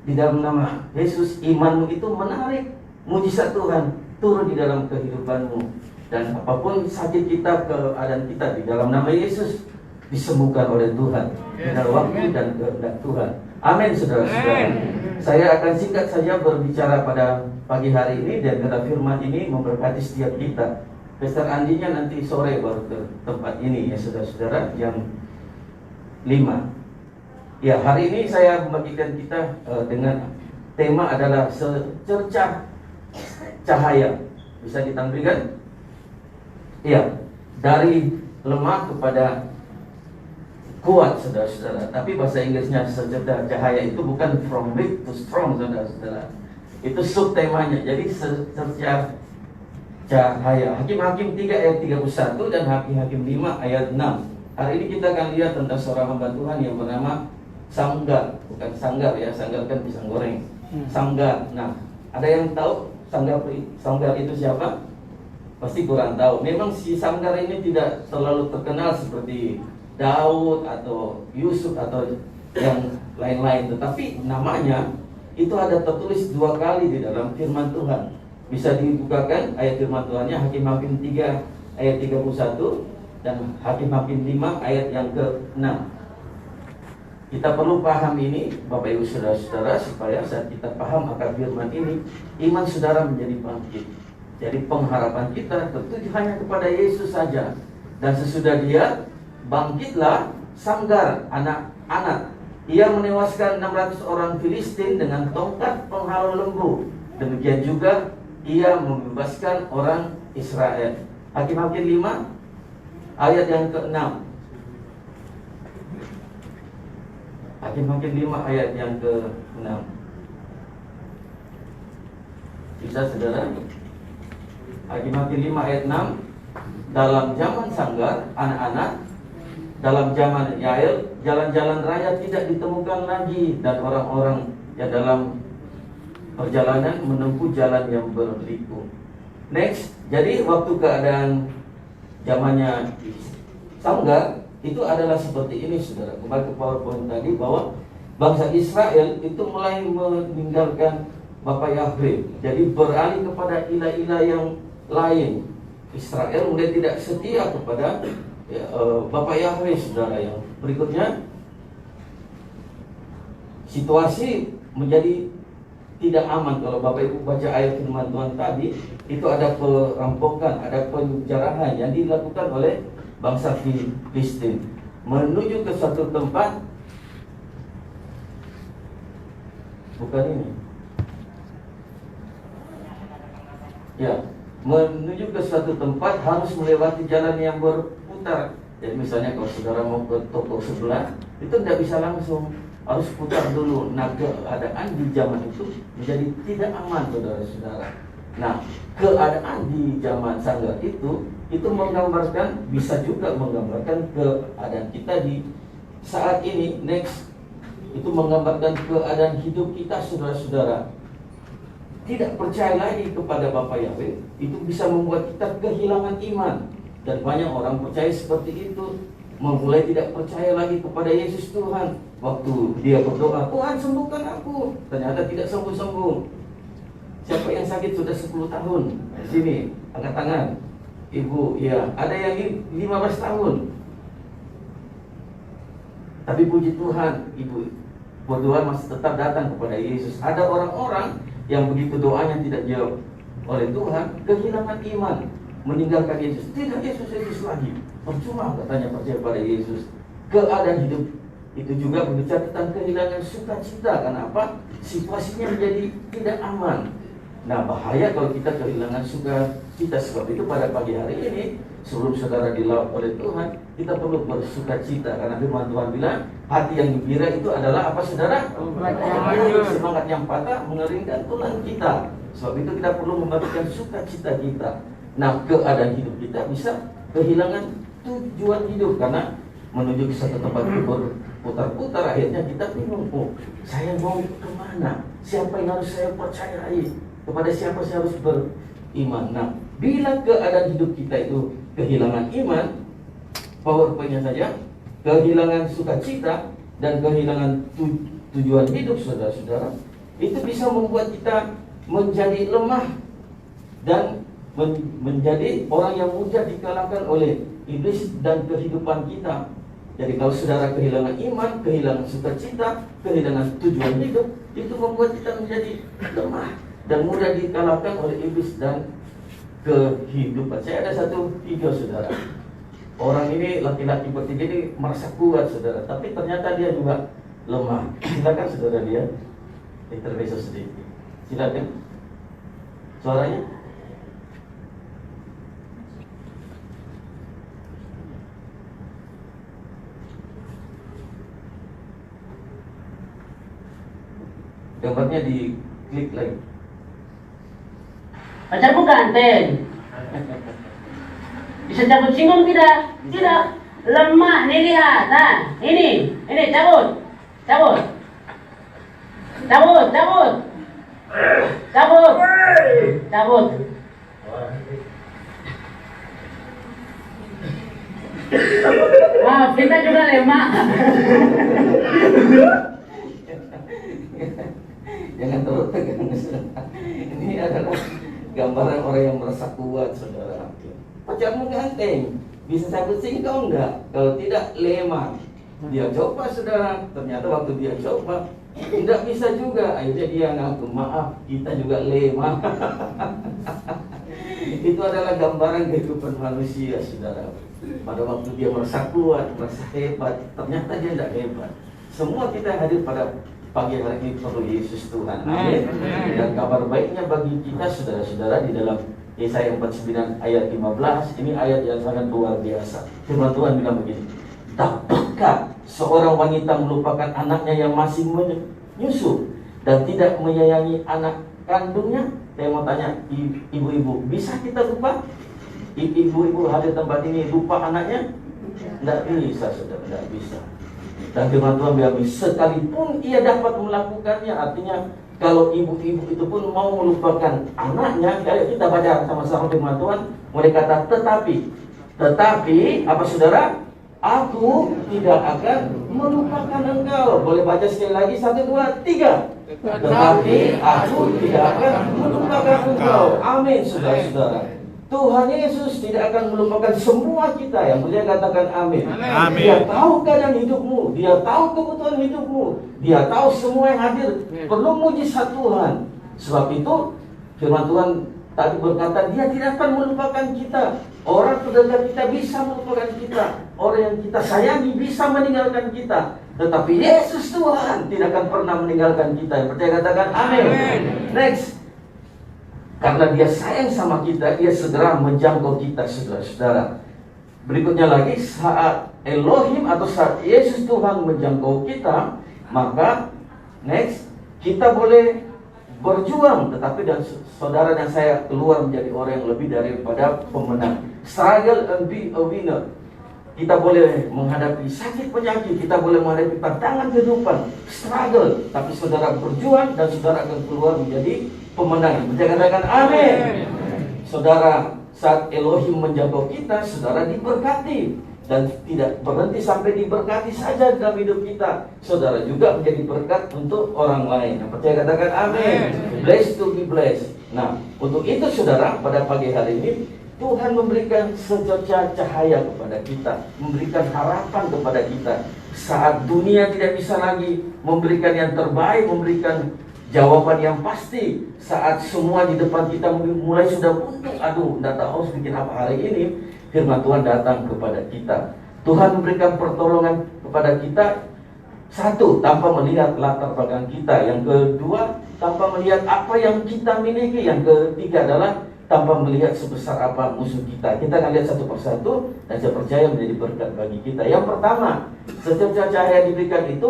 di dalam nama Yesus, imanmu itu menarik mujizat Tuhan turun di dalam kehidupanmu. Dan apapun sakit kita, keadaan kita, di dalam nama Yesus disembuhkan oleh Tuhan di dalam waktu dan kehendak Tuhan. Amin saudara-saudara. Saya akan singkat saja berbicara pada pagi hari ini, dan kata firman ini memberkati setiap kita. Pastor Andinya nanti sore baru ke tempat ini ya saudara-saudara, jam 5. Ya, hari ini saya membagikan kita dengan tema adalah secercah cahaya. Bisa ditampilkan? Ya, dari lemah kepada kuat saudara-saudara. Tapi bahasa Inggrisnya secercah cahaya itu bukan from weak to strong saudara-saudara. Itu subtemanya. Jadi secercah cahaya. Hakim-Hakim 3 ayat 31 dan Hakim-Hakim 5 ayat 6. Hari ini kita akan lihat tentang seorang hamba Tuhan yang bernama Samgar. Bukan Sanggar ya, Sanggar kan pisang goreng. Samgar. Nah, ada yang tahu Samgar itu siapa? Pasti kurang tahu. Memang si Samgar ini tidak terlalu terkenal seperti Daud atau Yusuf atau yang lain-lain. Tetapi namanya itu ada tertulis 2 kali di dalam firman Tuhan. Bisa dibukakan ayat firman Tuhannya, Hakim-Hakim 3 ayat 31 dan Hakim-Hakim 5 ayat yang ke-6. Kita perlu paham ini Bapak Ibu saudara-saudara, supaya saat kita paham akan firman ini, iman saudara menjadi bangkit. Jadi pengharapan kita tertuju hanya kepada Yesus saja. Dan sesudah dia bangkitlah Samgar, anak-anak. Ia menewaskan 600 orang Filistin dengan tongkat penghalau lembu. Demikian juga ia membebaskan orang Israel. Hakim-Hakim 5 ayat yang ke-6. Hakim-Hakim 5 ayat yang ke-6. Bisa saudara? Hakim-Hakim 5 ayat 6. Dalam zaman Samgar, anak-anak, dalam zaman Yael, jalan-jalan raya tidak ditemukan lagi, dan orang-orang yang dalam perjalanan menempuh jalan yang berliku. Next, jadi waktu keadaan zamannya Samgar itu adalah seperti ini saudara. Kembali ke PowerPoint tadi, bahwa bangsa Israel itu mulai meninggalkan Bapa Yahweh, jadi beralih kepada ilah-ilah yang lain. Israel mulai tidak setia kepada Bapa Yahweh saudara. Yang berikutnya, situasi menjadi tidak aman. Kalau Bapak Ibu baca ayat firman Tuhan tadi, itu ada perampokan, ada penjarahan yang dilakukan oleh bangsa Filistin menuju ke suatu tempat. Bukan ini. Ya, menuju ke suatu tempat harus melewati jalan yang berputar. Jadi misalnya kalau saudara mau ke toko sebelah, itu tidak bisa langsung, harus putar dulu. Nah, keadaan di zaman itu menjadi tidak aman, saudara-saudara. Nah, keadaan di zaman sanggar itu menggambarkan, bisa juga menggambarkan keadaan kita di saat ini. Next, itu menggambarkan keadaan hidup kita, saudara-saudara. Tidak percaya lagi kepada Bapa Yahweh, itu bisa membuat kita kehilangan iman. Dan banyak orang percaya seperti itu, memulai tidak percaya lagi kepada Yesus Tuhan. Waktu dia berdoa, Tuhan sembuhkan aku, ternyata tidak sembuh-sembuh. Siapa yang sakit sudah 10 tahun? Di sini, angkat tangan. Ibu, ya, ada yang 15 tahun. Tapi puji Tuhan, ibu berdoa masih tetap datang kepada Yesus. Ada orang-orang yang begitu doanya tidak jawab oleh Tuhan, kehilangan iman, meninggalkan Yesus. Tidak Yesus lagi. Percuma katanya percaya pada Yesus. Keadaan hidup itu juga berbicara tentang kehilangan sukacita. Kenapa? Situasinya menjadi tidak aman. Nah, bahaya kalau kita kehilangan sukacita. Sebab itu pada pagi hari ini, sebelum saudara dilawat oleh Tuhan, kita perlu bersukacita. Karena firman Tuhan bilang, hati yang gembira itu adalah apa, saudara? Semangat yang patah mengeringkan tulang kita. Sebab itu kita perlu membagikan sukacita kita. Nah, keadaan hidup kita bisa kehilangan tujuan hidup karena menuju ke satu tempat berputar-putar. Akhirnya kita bingung, oh, saya mau kemana? Siapa yang harus saya percayai? Kepada siapa saya harus beriman? Nah, bila keadaan hidup kita itu kehilangan iman, PowerPoint-nya saja, kehilangan sukacita dan kehilangan tujuan hidup, saudara-saudara, itu bisa membuat kita menjadi lemah dan menjadi orang yang mudah dikalahkan oleh iblis dan kehidupan kita. Jadi kalau saudara kehilangan iman, kehilangan sukacita, kehilangan tujuan hidup, itu membuat kita menjadi lemah dan mudah dikalahkan oleh iblis dan kehidupan. Saya ada satu video, saudara. Orang ini, laki-laki bertiga ini merasa kuat, saudara, tapi ternyata dia juga lemah. Silakan saudara dia intermezzo sedikit. Silakan. Suaranya. Gambarnya di klik lagi. Pacarmu ganteng. Bisa cabut singgung tidak? Tidak. Lemah nih, lihat. Nah, ini cabut. Cabut. Cabut, cabut. Cabut. Cabut. Maaf, kita juga lemah. Jangan terlalu tegang. Ini adalah gambaran orang yang merasa kuat, saudara. Pacarmu ganteng, bisa cabut singkong enggak? Kalau tidak, lemah. Dia coba, saudara. Ternyata waktu dia coba, tidak bisa juga. Akhirnya dia ngaku, maaf, kita juga lemah. Itu adalah gambaran kehidupan manusia, saudara. Pada waktu dia merasa kuat, merasa hebat, ternyata dia tidak hebat. Semua kita hadir pada pagi hari ini perlu Yesus Tuhan. Amin. Dan kabar baiknya bagi kita, saudara-saudara, di dalam Yesaya 49 ayat 15, ini ayat yang sangat luar biasa. Firman Tuhan bilang begini, dapatkah seorang wanita melupakan anaknya yang masih menyusu dan tidak menyayangi anak kandungnya? Saya mau tanya, ibu-ibu, bisa kita lupa? Ibu-ibu hadir tempat ini lupa anaknya? Tidak bisa, saudara, tidak bisa. Dan firman Tuhan bilang, sekalipun ia dapat melakukannya, artinya kalau ibu-ibu itu pun mau melupakan anaknya. Ayo kita baca sama-sama firman Tuhan. Mulai kata tetapi apa, saudara? Aku tidak akan melupakan engkau. Boleh baca sekali lagi, 1, 2, 3. Tetapi aku tidak akan melupakan engkau. Amin, saudara-saudara. Tuhan Yesus tidak akan melupakan semua kita. Yang mulia katakan amin. Amin. Dia tahu keadaan hidupmu, dia tahu kebutuhan hidupmu, dia tahu semua yang hadir perlu mujizat Tuhan. Sebab itu firman Tuhan tadi berkata, dia tidak akan melupakan kita. Orang terdekat kita bisa melupakan kita, orang yang kita sayangi bisa meninggalkan kita, tetapi Yesus Tuhan tidak akan pernah meninggalkan kita. Yang percaya katakan amin. Next. Karena dia sayang sama kita, dia segera menjangkau kita, saudara-saudara. Berikutnya lagi, saat Elohim atau saat Yesus Tuhan menjangkau kita, maka next, kita boleh berjuang. Tetapi dan saudara dan saya keluar menjadi orang yang lebih daripada pemenang. Struggle and be a winner. Kita boleh menghadapi sakit penyakit, kita boleh menghadapi tantangan kehidupan, struggle, tapi saudara berjuang dan saudara akan keluar menjadi pemenang. Katakan amin. Saudara, saat Elohim menjangkau kita, saudara diberkati dan tidak berhenti sampai diberkati saja dalam hidup kita. Saudara juga menjadi berkat untuk orang lain. Yang percaya katakan amin. Blessed to be blessed. Nah, untuk itu saudara, pada pagi hari ini Tuhan memberikan secercah cahaya kepada kita, memberikan harapan kepada kita. Saat dunia tidak bisa lagi memberikan yang terbaik, memberikan jawaban yang pasti, saat semua di depan kita mulai sudah buntu, aduh, tidak tahu harus bikin apa hari ini, firman Tuhan datang kepada kita. Tuhan memberikan pertolongan kepada kita. Satu, tanpa melihat latar belakang kita. Yang kedua, tanpa melihat apa yang kita miliki. Yang ketiga adalah tanpa melihat sebesar apa musuh kita. Kita akan lihat satu persatu dan saya percaya menjadi berkat bagi kita. Yang pertama, secercah cahaya diberikan itu,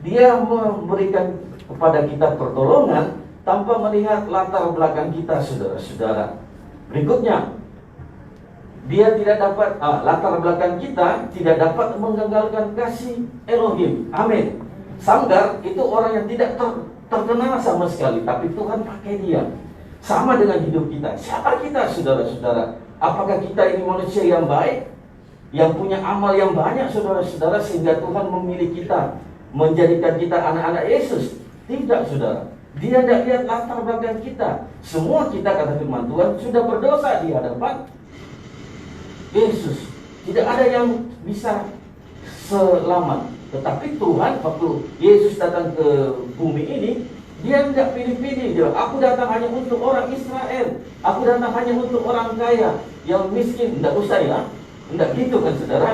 dia memberikan kepada kita pertolongan tanpa melihat latar belakang kita, saudara-saudara. Berikutnya, dia tidak dapat, latar belakang kita tidak dapat menggagalkan kasih Elohim. Amin. Sanggar itu orang yang tidak terkenal sama sekali, tapi Tuhan pakai dia. Sama dengan hidup kita. Siapa kita, saudara-saudara? Apakah kita ini manusia yang baik, yang punya amal yang banyak, saudara-saudara, sehingga Tuhan memilih kita, menjadikan kita anak-anak Yesus? Tidak, saudara. Dia tidak lihat latar belakang kita. Semua kita, kata firman Tuhan, sudah berdosa di hadapan Yesus. Tidak ada yang bisa selamat. Tetapi Tuhan, waktu Yesus datang ke bumi ini, dia tidak pilih-pilih. Dia, aku datang hanya untuk orang Israel. Aku datang hanya untuk orang kaya, yang miskin. Tidak usah ya. Tidak gitu kan, saudara.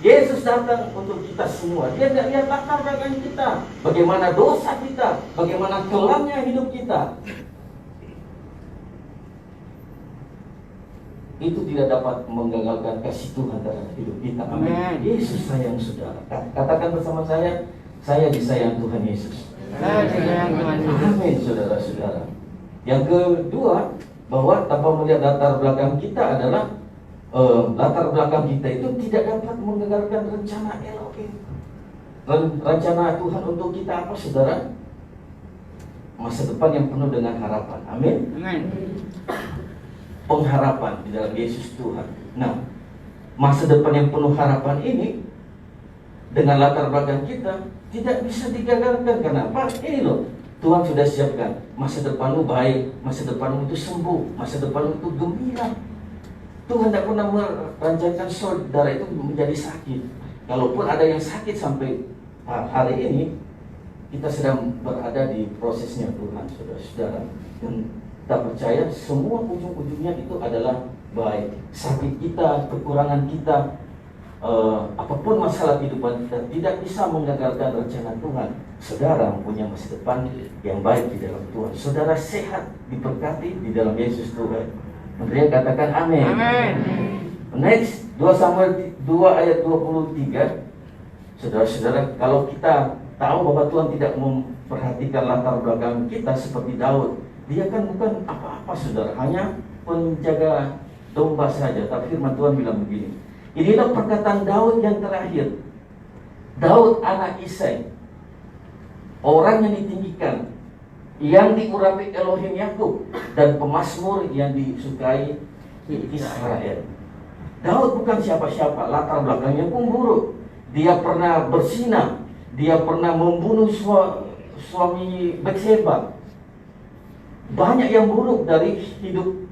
Yesus datang untuk kita semua. Dia tidak lihat latar belakang kita, bagaimana dosa kita, bagaimana kelamnya hidup kita. Itu tidak dapat menggagalkan kasih Tuhan terhadap hidup kita. Amin. Yesus sayang saudara. Katakan bersama saya disayang Tuhan Yesus. Amin, saudara-saudara. Yang kedua, bahwa tanpa melihat latar belakang kita adalah latar belakang kita itu tidak dapat menggagalkan rencana Elohim. Rencana Tuhan untuk kita apa, saudara? Masa depan yang penuh dengan harapan. Amin. Pengharapan di dalam Yesus Tuhan. Nah, masa depan yang penuh harapan ini dengan latar belakang kita tidak bisa digagalkan. Kenapa? Ini loh, Tuhan sudah siapkan masa depanmu baik, masa depanmu itu sembuh, masa depanmu itu gembira. Tuhan tidak pernah merancangkan saudara itu menjadi sakit. Kalaupun ada yang sakit sampai hari ini, kita sedang berada di prosesnya Tuhan, saudara-saudara. Dan kita percaya semua ujung-ujungnya itu adalah baik. Sakit kita, kekurangan kita, apapun masalah kehidupan kita tidak bisa menggagalkan rencana Tuhan. Saudara mempunyai masa depan yang baik di dalam Tuhan. Saudara sehat, diberkati di dalam Yesus Tuhan. Mereka katakan amin. Next, 2 Samuel 2 ayat 23. Saudara-saudara, kalau kita tahu bahwa Tuhan tidak memperhatikan latar belakang kita seperti Daud, dia kan bukan apa-apa, saudara, hanya penjaga domba saja. Tapi firman Tuhan bilang begini, inilah perkataan Daud yang terakhir. Daud anak Isai, orang yang ditinggikan, yang diurapi Elohim Yakub, dan pemazmur yang disukai Israel. Daud bukan siapa-siapa, latar belakangnya pun buruk. Dia pernah bersinah, dia pernah membunuh suami Batseba. Banyak yang buruk dari hidup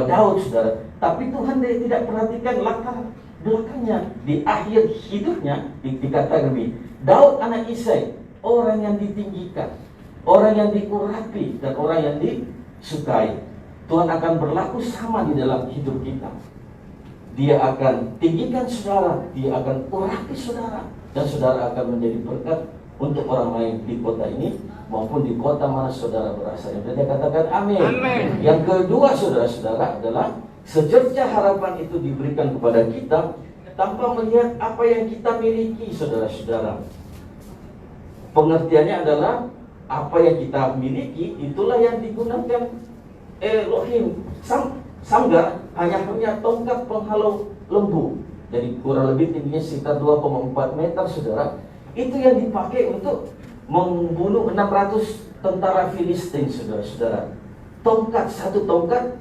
Daud, saudara. Tapi Tuhan tidak perhatikan latar belakangnya. Di akhir hidupnya dikatakan begini, Daud anak Isai, orang yang ditinggikan, orang yang diurapi, dan orang yang disukai. Tuhan akan berlaku sama di dalam hidup kita. Dia akan tinggikan saudara, dia akan urapi saudara, dan saudara akan menjadi berkat untuk orang lain di kota ini maupun di kota mana saudara berasal. Yang dia katakan amin. Amin. Yang kedua, saudara-saudara, adalah secerca harapan itu diberikan kepada kita tanpa melihat apa yang kita miliki, saudara-saudara. Pengertiannya adalah apa yang kita miliki itulah yang digunakan Elohim. Sanggar hanya punya tongkat penghalau lembu, jadi kurang lebih tingginya sekitar 2,4 meter, saudara. Itu yang dipakai untuk membunuh 600 tentara Filistin, saudara-saudara. Satu tongkat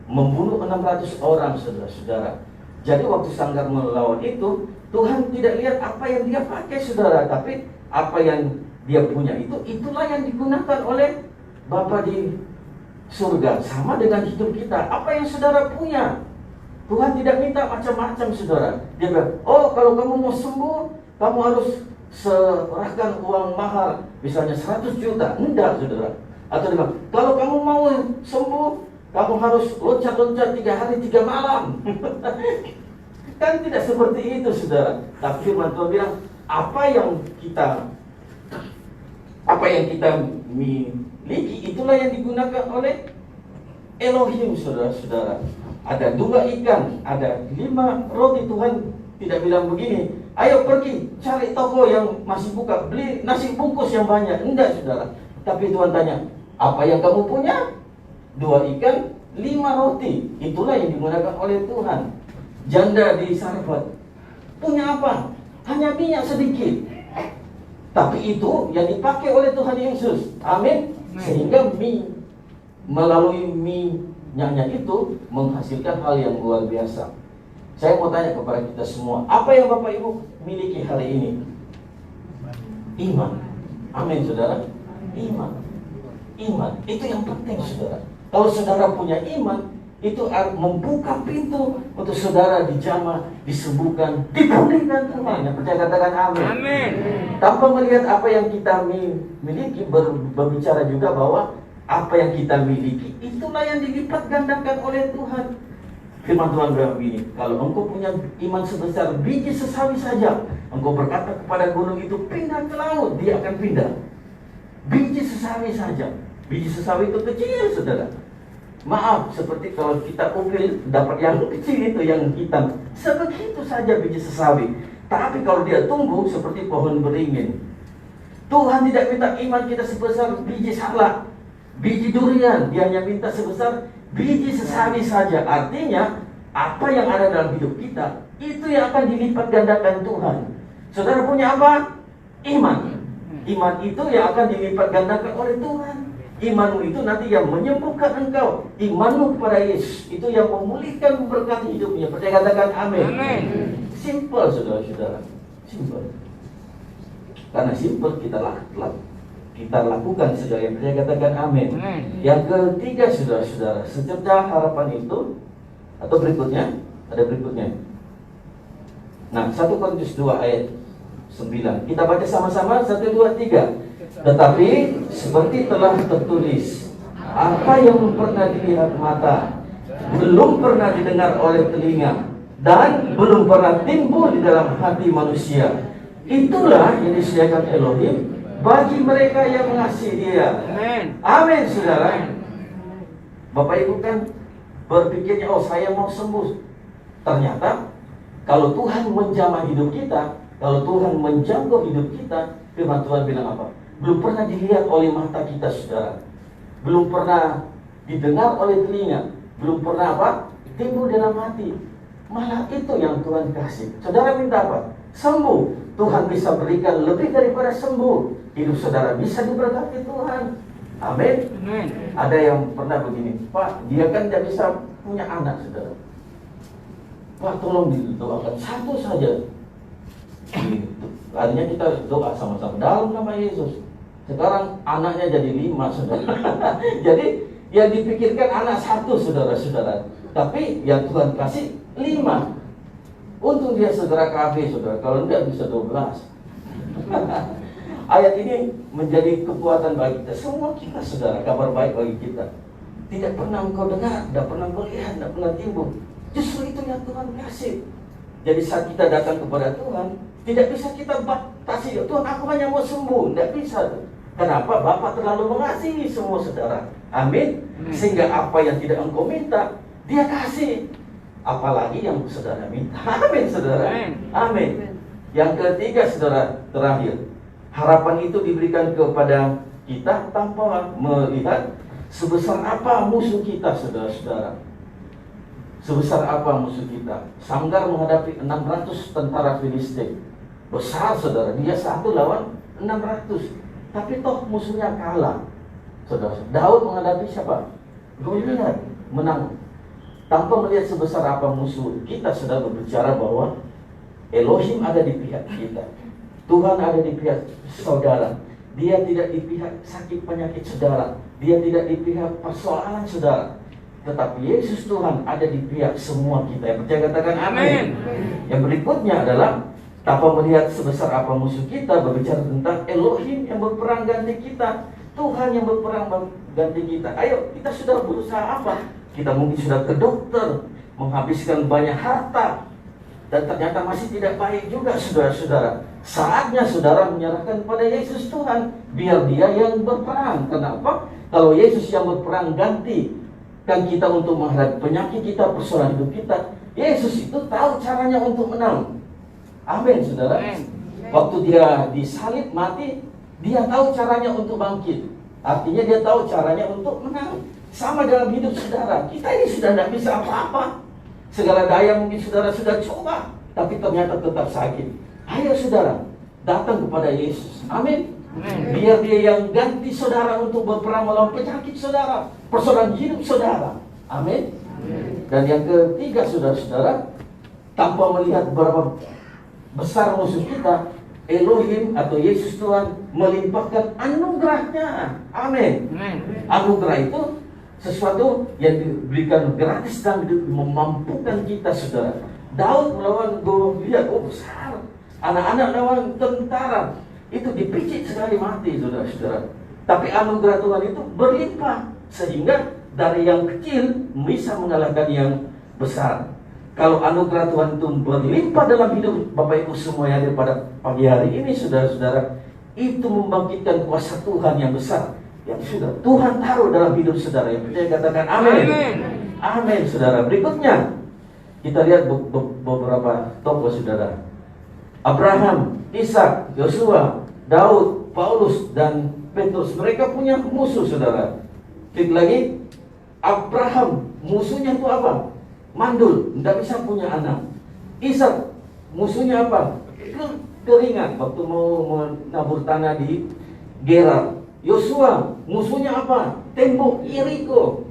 membunuh 600 orang, saudara-saudara. Jadi waktu Sanggar melawan itu, Tuhan tidak lihat apa yang dia pakai, saudara, tapi apa yang dia punya itulah yang digunakan oleh Bapa di surga. Sama dengan hidup kita, apa yang saudara punya. Tuhan tidak minta macam-macam, saudara. Dia bilang, oh kalau kamu mau sembuh, kamu harus serahkan uang mahar, misalnya 100 juta. Enggak, saudara. Atau dia bilang, kalau kamu mau sembuh, kamu harus loncat-loncat 3 hari 3 malam. Kan tidak seperti itu, saudara. Tapi firman Tuhan bilang, apa yang kita miliki, itulah yang digunakan oleh Elohim, saudara-saudara. Ada 2 ikan, ada 5 roti. Tuhan tidak bilang begini, ayo pergi cari toko yang masih buka, beli nasi bungkus yang banyak. Enggak, saudara. Tapi Tuhan tanya, apa yang kamu punya? 2 ikan, 5 roti. Itulah yang digunakan oleh Tuhan. Janda di Sarfat punya apa? Hanya minyak sedikit. Tapi itu yang dipakai oleh Tuhan Yesus. Amin. Sehingga melalui minyaknya itu menghasilkan hal yang luar biasa. Saya mau tanya kepada kita semua, apa yang Bapak Ibu miliki hari ini? Iman. Amin, saudara. Iman. Itu yang penting, saudara. Kalau saudara punya iman, itu membuka pintu untuk saudara dijamah, disembuhkan, dipulihkan Tuhan. Yang percaya katakan amin. Amin. Tanpa melihat apa yang kita miliki, berbicara juga bahwa apa yang kita miliki itulah yang dilipat gandakan oleh Tuhan. Firman Tuhan bilang begini, kalau engkau punya iman sebesar biji sesawi saja, engkau berkata kepada gunung itu pindah ke laut, dia akan pindah. Biji sesawi saja. Biji sesawi itu kecil, saudara. Maaf, seperti kalau kita upil dapat yang kecil itu, yang hitam, sebegitu saja biji sesawi. Tapi kalau dia tumbuh seperti pohon beringin. Tuhan tidak minta iman kita sebesar biji salak, biji durian. Dia hanya minta sebesar biji sesawi saja. Artinya apa yang ada dalam hidup kita itu yang akan dilipat gandakan Tuhan. Saudara punya apa? Iman. Iman itu yang akan dilipat gandakan oleh Tuhan. Imanmu itu nanti yang menyembuhkan engkau. Imanmu kepada Yesus itu yang memulihkan, memberkati hidupnya. Percaya katakan amin. Simple, saudara-saudara. Simple. Karena simple kita lakukan segala yang percaya katakan amin. Yang ketiga, saudara-saudara, secerca harapan itu, atau berikutnya, ada berikutnya. Nah, 1 Korintus 2 ayat 9. Kita baca sama-sama, 1, 2, 3. Tetapi seperti telah tertulis, apa yang pernah dilihat mata, belum pernah didengar oleh telinga, dan belum pernah timbul di dalam hati manusia, itulah yang disediakan Elohim bagi mereka yang mengasihi Dia. Amin, saudara. Bapak Ibu kan berpikirnya, oh saya mau sembuh. Ternyata kalau Tuhan menjamah hidup kita, kalau Tuhan menjangkau hidup kita, firman Tuhan bilang apa? Belum pernah dilihat oleh mata kita, saudara. Belum pernah didengar oleh telinga. Belum pernah apa? Timbul dalam hati. Malah itu yang Tuhan kasih. Saudara minta apa? Sembuh. Tuhan bisa berikan lebih daripada sembuh. Hidup saudara bisa diberkati Tuhan. Amin. Ada yang pernah begini, Pak, dia kan tidak bisa punya anak, saudara. Pak, tolong didoakan satu saja. Artinya kita doa sama-sama dalam nama Yesus. Sekarang anaknya jadi 5, saudara. Jadi Yang dipikirkan anak 1, saudara-saudara. Tapi yang Tuhan kasih 5. Untung dia saudara KB, saudara. Kalau enggak bisa 12. Ayat ini menjadi kekuatan bagi kita. Semua kita, saudara, kabar baik bagi kita. Tidak pernah engkau dengar, tidak pernah melihat, tidak pernah timbul. Justru itu yang Tuhan kasih. Jadi saat kita datang kepada Tuhan, tidak bisa kita batasi. Tuhan, aku hanya mau sembuh. Tidak bisa. Kenapa? Bapa terlalu mengasihi semua saudara. Amin. Sehingga apa yang tidak engkau minta, Dia kasih. Apalagi yang saudara minta. Amin, saudara. Amin. Yang ketiga, saudara, terakhir. Harapan itu diberikan kepada kita tanpa melihat sebesar apa musuh kita, saudara-saudara. Sebesar apa musuh kita. Sanggar menghadapi 600 tentara Filistin. Besar, saudara. Dia 1 lawan 600. Tapi toh musuhnya kalah, saudara. Daud menghadapi siapa? Goliat, menang. Tanpa melihat sebesar apa musuh kita, sedang berbicara bahwa Elohim ada di pihak kita. Tuhan ada di pihak saudara. Dia tidak di pihak sakit penyakit saudara. Dia tidak di pihak persoalan saudara. Tetapi Yesus Tuhan ada di pihak semua kita. Yang percaya katakan amin. Yang berikutnya adalah tanpa melihat sebesar apa musuh kita, berbicara tentang Elohim yang berperang ganti kita. Tuhan yang berperang ganti kita. Ayo, kita sudah berusaha apa? Kita mungkin sudah ke dokter, menghabiskan banyak harta, dan ternyata masih tidak baik juga, saudara-saudara. Saatnya saudara menyerahkan kepada Yesus Tuhan, biar Dia yang berperang. Kenapa? Kalau Yesus yang berperang gantikan kita untuk menghadapi penyakit kita, persoalan hidup kita, Yesus itu tahu caranya untuk menang. Amin, saudara. Waktu Dia disalib mati, Dia tahu caranya untuk bangkit. Artinya Dia tahu caranya untuk menang. Sama dalam hidup saudara. Kita ini sudah tidak bisa apa-apa. Segala daya mungkin saudara sudah coba, tapi ternyata tetap sakit. Ayo saudara, datang kepada Yesus. Amin. Biar Dia yang ganti saudara untuk berperang melawan penyakit saudara, persoalan hidup saudara. Amin. Dan yang ketiga, saudara-saudara, tanpa melihat berapa besar musuh kita, Elohim atau Yesus Tuhan melimpahkan anugerahnya. Amin. Anugerah itu sesuatu yang diberikan gratis dan memampukan kita, saudara. Daud melawan Goliat, besar. Anak-anak lawan tentara, itu dipicit sekali mati, saudara-saudara. Tapi anugerah Tuhan itu berlimpah, sehingga dari yang kecil bisa mengalahkan yang besar. Kalau anugerah Tuhan itu berlimpah dalam hidup Bapak Ibu semua yang ada pada pagi hari ini, saudara-saudara, itu membangkitkan kuasa Tuhan yang besar yang sudah Tuhan taruh dalam hidup saudara. Yang percaya katakan amin. Amin, saudara. Berikutnya kita lihat beberapa tokoh, saudara. Abraham, Ishak, Yosua, Daud, Paulus, dan Petrus. Mereka punya musuh, saudara. Klik lagi. Abraham, musuhnya itu apa? Mandul, tidak bisa punya anak. Ishak, musuhnya apa? Keringat, waktu mau menabur tanah di Gerar. Yosua, musuhnya apa? Tembok Yeriko.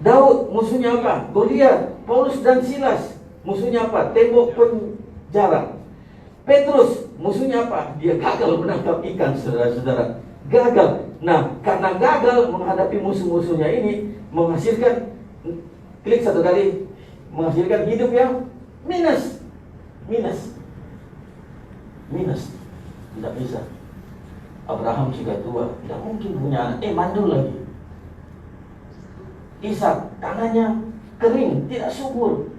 Daud, musuhnya apa? Goliat. Paulus dan Silas, musuhnya apa? Tembok penjara. Petrus, musuhnya apa? Dia gagal menangkap ikan, saudara-saudara. Gagal. Nah, karena gagal menghadapi musuh-musuhnya ini, menghasilkan, klik satu kali, menghasilkan hidup yang minus. Tidak bisa. Abraham sudah tua, tidak mungkin punya anak. Mandul lagi. Ishak, tangannya kering, tidak subur.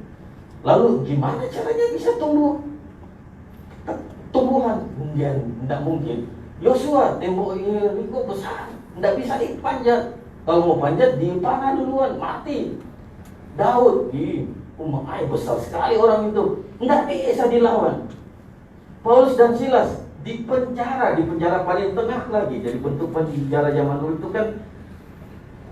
Lalu gimana caranya bisa tumbuh? Tumbuhan, tidak mungkin. Yosua, tembok Yeriko besar, tidak bisa dipanjat. Kalau mau panjat, dipanah duluan, mati. Daud, besar sekali orang itu, tidak bisa dilawan. Paulus dan Silas di penjara paling tengah lagi. Jadi bentuk penjara zaman dulu itu kan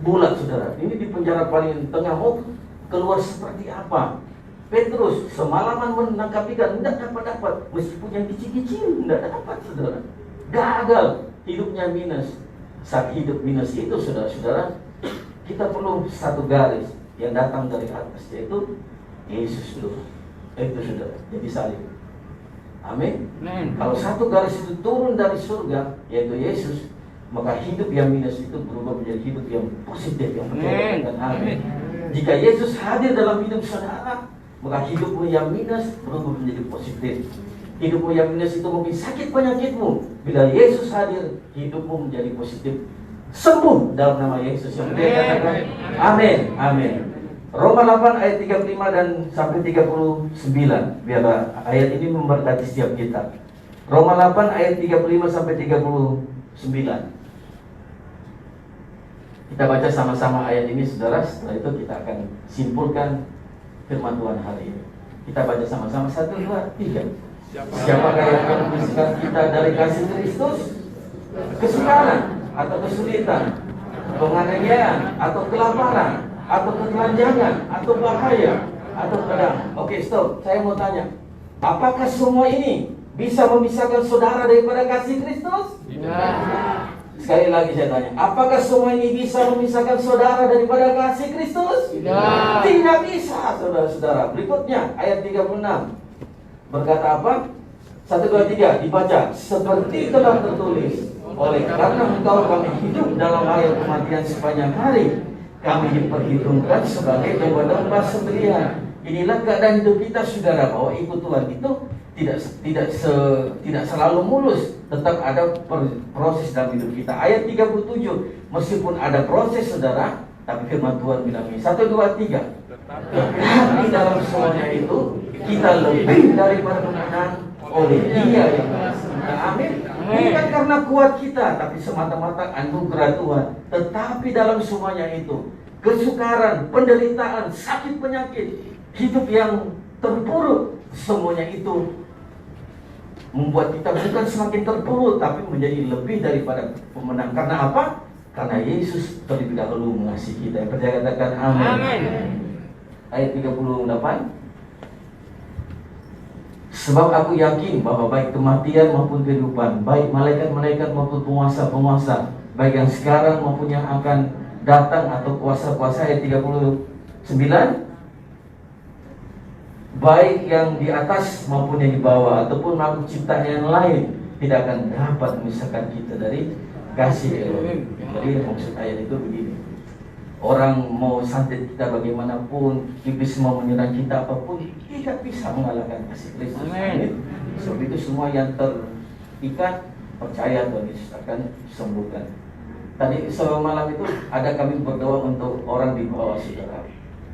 bulat, saudara. Ini di penjara paling tengah, mau keluar seperti apa? Petrus semalaman menangkap ikan, tidak dapat, meskipun yang kecil-kecil tidak dapat, saudara. Gagal, hidupnya minus. Saat hidup minus itu, saudara-saudara, kita perlu satu garis yang datang dari atas, yaitu Yesus dulu. Itu saudara, jadi salib. Amin. Kalau satu garis itu turun dari surga, yaitu Yesus, maka hidup yang minus itu berubah menjadi hidup yang positif, yang percaya dengan amin. Jika Yesus hadir dalam hidup saudara, maka hidupmu yang minus berubah menjadi positif. Hidupmu yang minus itu mungkin sakit penyakitmu, bila Yesus hadir, hidupmu menjadi positif, sembuh dalam nama Yesus yang mulia. Katakan amin, amin. Roma 8 ayat 35 dan sampai 39. Biarlah ayat ini memberkati setiap kita. Roma 8 ayat 35 sampai 39. Kita baca sama-sama ayat ini saudara. Setelah itu kita akan simpulkan firman Tuhan hari ini. Kita baca sama-sama 1, 2, 3. Siapakah yang akan memisahkan kita dari kasih Kristus? Kesukaran atau kesulitan, penganiayaan atau kelaparan, atau ketelanjangan, atau bahaya, atau pedang. Oke, stop. Saya mau tanya, apakah semua ini bisa memisahkan saudara daripada kasih Kristus? Tidak. Sekali lagi saya tanya, apakah semua ini bisa memisahkan saudara daripada kasih Kristus? Tidak. Tidak bisa, saudara-saudara. Berikutnya, ayat 36. Berkata apa? 1, 2, 3 dibaca. Seperti telah tertulis, oleh karena engkau kami hidup dalam air kematian sepanjang hari, kami diperhitungkan sebagai domba-domba sembelihan. Inilah keadaan hidup kita, saudara, bahwa ikut Tuhan itu tidak selalu mulus, tetap ada proses dalam hidup kita. Ayat 37, meskipun ada proses, saudara, tapi firman Tuhan bilang ini 1, 2, 3. Tetapi dalam semuanya itu kita lebih daripada menang oleh Dia yang mengasihi. Amin. Bukan karena kuat kita, tapi semata-mata anugerah Tuhan. Tetapi dalam semuanya itu, kesukaran, penderitaan, sakit penyakit, hidup yang terpuruk, semuanya itu membuat kita bukan semakin terpuruk, tapi menjadi lebih daripada pemenang. Karena apa? Karena Yesus terlebih dahulu mengasihi kita. Yang percaya katakan amin. Amin. Ayat 38. Sebab aku yakin bahwa baik kematian maupun kehidupan, baik malaikat-malaikat maupun penguasa-penguasa, baik yang sekarang maupun yang akan datang atau kuasa-kuasa. Ayat 39. Baik yang di atas maupun yang di bawah, ataupun makhluk ciptaan yang lain, tidak akan dapat memisahkan kita dari kasih Elohim. Jadi maksud ayat itu begini, orang mau santet kita bagaimanapun, iblis mau menyerang kita apapun, tidak bisa mengalahkan kasih Kristus. Amin. Sebab itu semua yang terikat, percaya Tuhan Yesus akan sembuhkan. Tadi semalam itu ada kami berdoa untuk orang di bawah, saudara.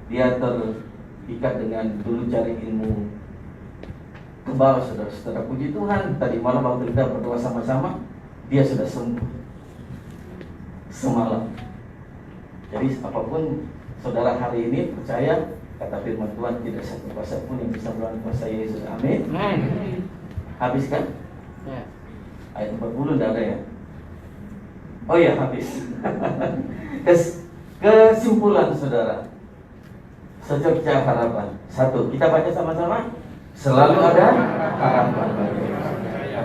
Dia terikat dengan dulu cari ilmu kebal, saudara. Puji Tuhan, tadi malam waktu kita berdoa sama-sama, dia sudah sembuh semalam. Jadi apapun saudara hari ini percaya, kata firman Tuhan, tidak satu kuasa pun yang bisa melawan kuasa Yesus. Amin. Habis kan? Ya. Ayat 40 tidak ada ya? Oh ya, habis. Kesimpulan saudara, secocah harapan. 1, kita baca sama-sama. Selalu ada harapan bagi kita.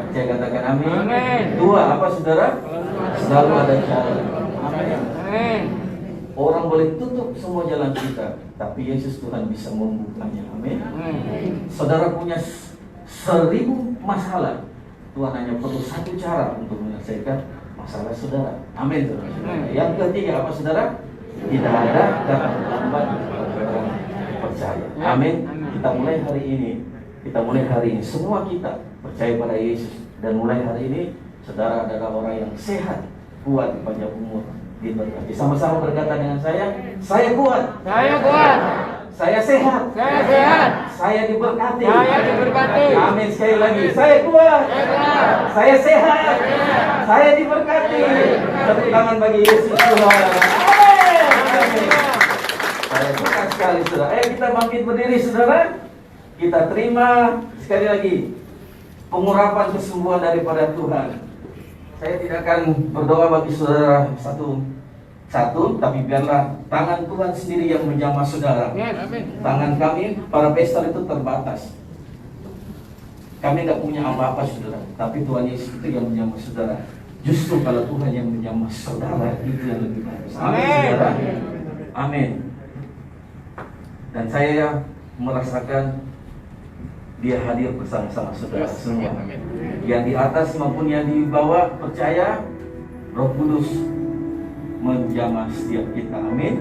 Saya katakan amin. 2, apa saudara? Selalu ada jalan. Amin. Orang boleh tutup semua jalan kita, tapi Yesus Tuhan bisa membukanya. Amin. Saudara punya 1000 masalah, Tuhan hanya perlu satu cara untuk menyelesaikan masalah saudara. Amin, saudara. Yang ketiga apa saudara? Tidak ada kata terlambat orang percaya. Amin. Kita mulai hari ini, semua kita percaya pada Yesus, dan mulai hari ini saudara adalah orang yang sehat, kuat, panjang umur, diberkati. Sama-sama berkata dengan saya kuat. Saya kuat. Saya sehat. Saya sehat. Saya diberkati. Saya diberkati. Amin. Sekali lagi, saya kuat. Saya sehat. Saya diberkati. Tepuk tangan bagi Yesus Tuhan. Amin. Saya suka sekali, saudara. Ayo kita bangkit berdiri, saudara. Kita terima sekali lagi pengurapan kesembuhan daripada Tuhan. Saya tidak akan berdoa bagi saudara satu, tapi biarlah tangan Tuhan sendiri yang menjamah saudara. Tangan kami, para pastor itu terbatas. Kami tidak punya apa-apa, saudara, tapi Tuhan Yesus itu yang menjamah saudara. Justru kalau Tuhan yang menjamah saudara, itu yang lebih bagus. Amin, saudara. Amin. Dan saya merasakan Dia hadir bersama-sama saudara semua. Yang di atas maupun yang di bawah percaya Roh Kudus menjamah setiap kita. Amin.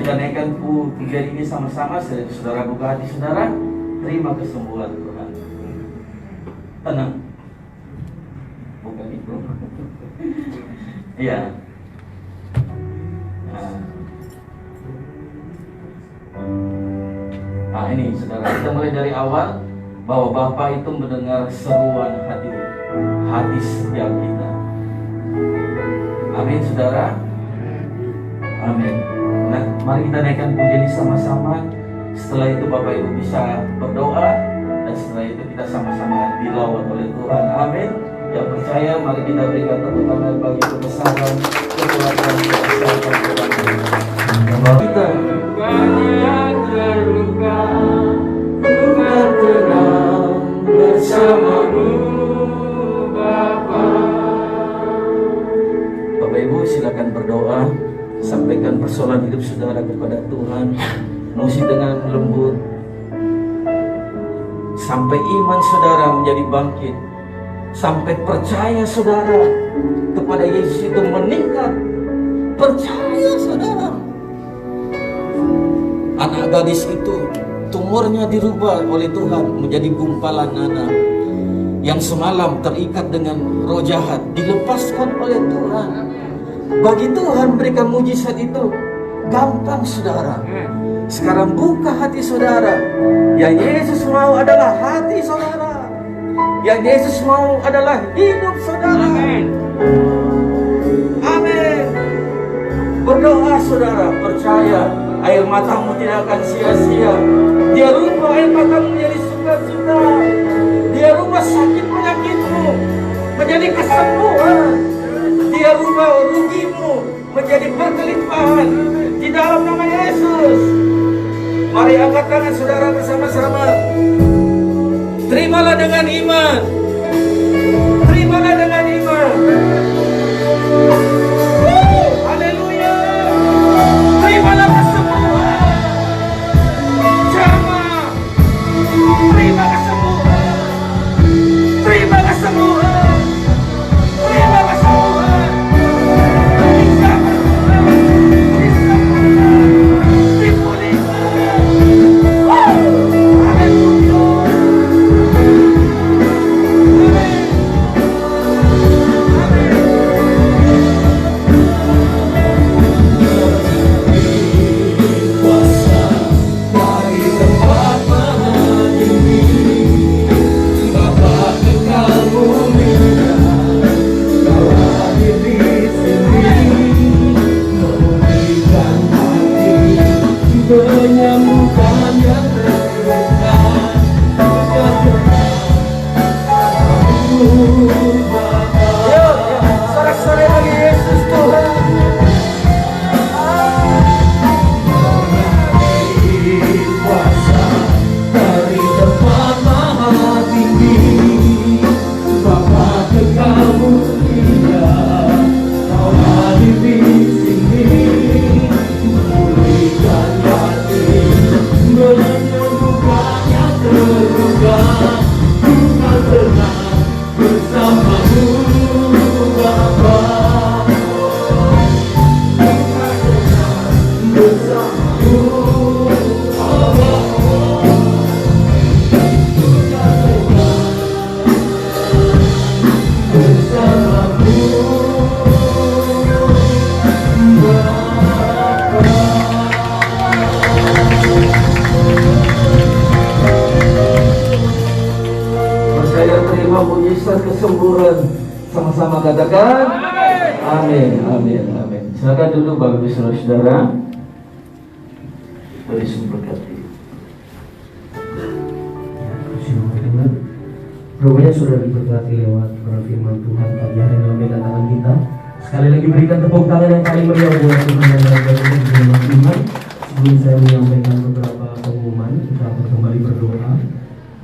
Kita naikkan pujian ini sama-sama. Saudara buka hati saudara, terima kesembuhan Tuhan. Tenang. Bukan itu. Iya. Nah ini saudara, kita mulai dari awal bahwa Bapa itu mendengar seruan hati setiap kita. Amin saudara. Amin. Nah, mari kita naikkan pujian ini sama-sama. Setelah itu Bapak Ibu bisa berdoa, dan setelah itu kita sama-sama dilawat oleh Tuhan. Amin. Yang percaya, mari kita berikan tepuk tangan bagi kebesaran, kekuatan, kebesaran Tuhan. Kita yang terluka, luka tenang bersamamu Bapa. Bapak Ibu silakan berdoa. Sampaikan persoalan hidup saudara kepada Tuhan. Musik dengan lembut, sampai iman saudara menjadi bangkit, sampai percaya saudara kepada Yesus itu meningkat. Percaya saudara, anak gadis itu tumornya dirubah oleh Tuhan menjadi gumpalan nanah. Yang semalam terikat dengan roh jahat dilepaskan oleh Tuhan. Bagi Tuhan berikan mujizat itu gampang saudara. Sekarang buka hati saudara. Yang Yesus mau adalah hati saudara. Yang Yesus mau adalah hidup saudara. Amin. Amin. Berdoa saudara, percaya air matamu tidak akan sia-sia. Dia rubah air matamu menjadi sukacita. Dia rubah sakit penyakitmu menjadi kesembuhan. Dia rubah rugimu menjadi berkelimpahan di dalam nama Yesus. Mari angkat tangan saudara bersama-sama. Terimalah dengan iman. Terimalah dengan iman. Haleluya. Terimalah kesembuhan. Jamah. Terima kesembuhan. Terima kesembuhan. Terima kesembuhan. Kesembuhan sama-sama katakan amin, amin, amin. Silakan duduk bagi saudara-saudara. Yesus berkati. Rupanya sudah diberkati lewat firman Tuhan pagi hari dalam pegang tangan kita. Sekali lagi berikan tepuk tangan yang paling meriah buat Tuhan dan firman Tuhan. Sebelum saya menyampaikan beberapa pengumuman, kita akan kembali berdoa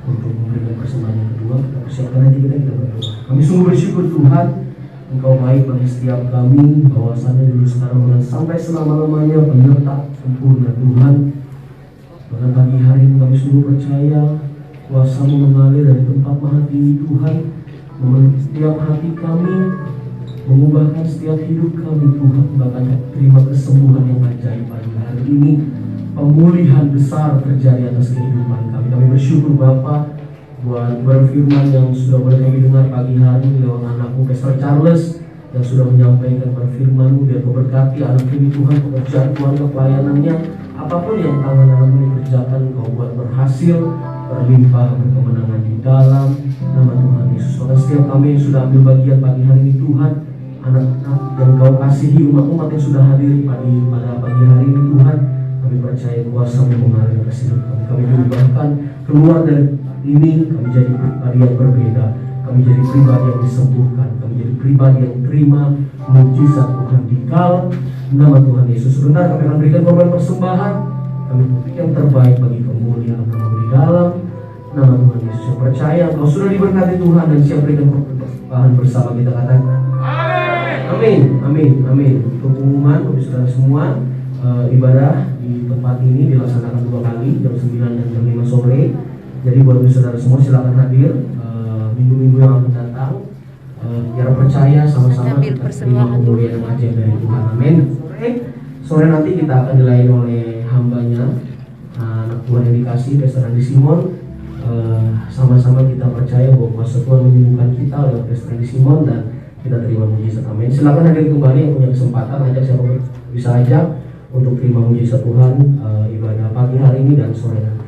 untuk memberikan persembahan yang kedua. Kita persiapkan hati kita berdoa. Kami sungguh bersyukur Tuhan, Engkau baik bagi setiap kami, bahwasannya dulu sekarang dan sampai selama-lamanya penyerta sempurna Tuhan. Pada pagi hari ini kami sungguh percaya kuasa-Mu mengalir dari tempat maha tinggi Tuhan, memenuhi setiap hati kami, mengubahkan setiap hidup kami Tuhan. Bahkan terima kesembuhan yang ajaib pada hari ini, pemulihan besar terjadi atas kehidupan kami. Kami bersyukur Bapa buat berfirman yang sudah boleh kami dengar pagi hari lewat anakmu Pastor Charles yang sudah menyampaikan berfirman-Mu. Biar Kau berkati anak ini Tuhan, pekerjaan keluarga pelayanannya, apapun yang tangan anakmu dikerjakan Kau buat berhasil, berlimpah, berkemenangan di dalam nama Tuhan Yesus. Maka setiap kami yang sudah ambil bagian pagi hari ini Tuhan, anak-anak yang Kau kasihi, umat-umat yang sudah hadir pada pagi hari ini Tuhan, kami percaya kuasa-Mu mengalir ke hidup kami. Kami diubahkan keluar dari ini, kami jadi pribadi yang berbeda, kami jadi pribadi yang disembuhkan, kami jadi pribadi yang terima mujizat Tuhan di dalam nama Tuhan Yesus. Sebentar kami akan berikan korban persembahan, kami berikan yang terbaik bagi kemuliaan nama di dalam nama Tuhan Yesus. Yang percaya kalau sudah diberkati Tuhan dan siap berikan korban persembahan bersama, kita katakan amin, amin, amin. Untuk pengumuman bagi saudara semua, ibadah di tempat ini dilaksanakan 2 kali, jam 9 dan jam 5 sore. Jadi buat saudara semua silakan hadir minggu-minggu yang akan datang. Biar percaya sama-sama kita terima kemuliaan yang ajaib dari Tuhan. Amin. Sore nanti kita akan dilayani oleh hambanya, anak Tuhan yang dikasih, Pastor Andi Simon. Sama-sama kita percaya bahwa kuasa Tuhan menyembuhkan kita lewat Pastor Andi Simon dan kita terima mujizat. Amin. Silakan hadir kembali yang punya kesempatan, ajak siapa bisa ajak untuk terima mujizat Tuhan ibadah pagi hari ini dan sore nanti.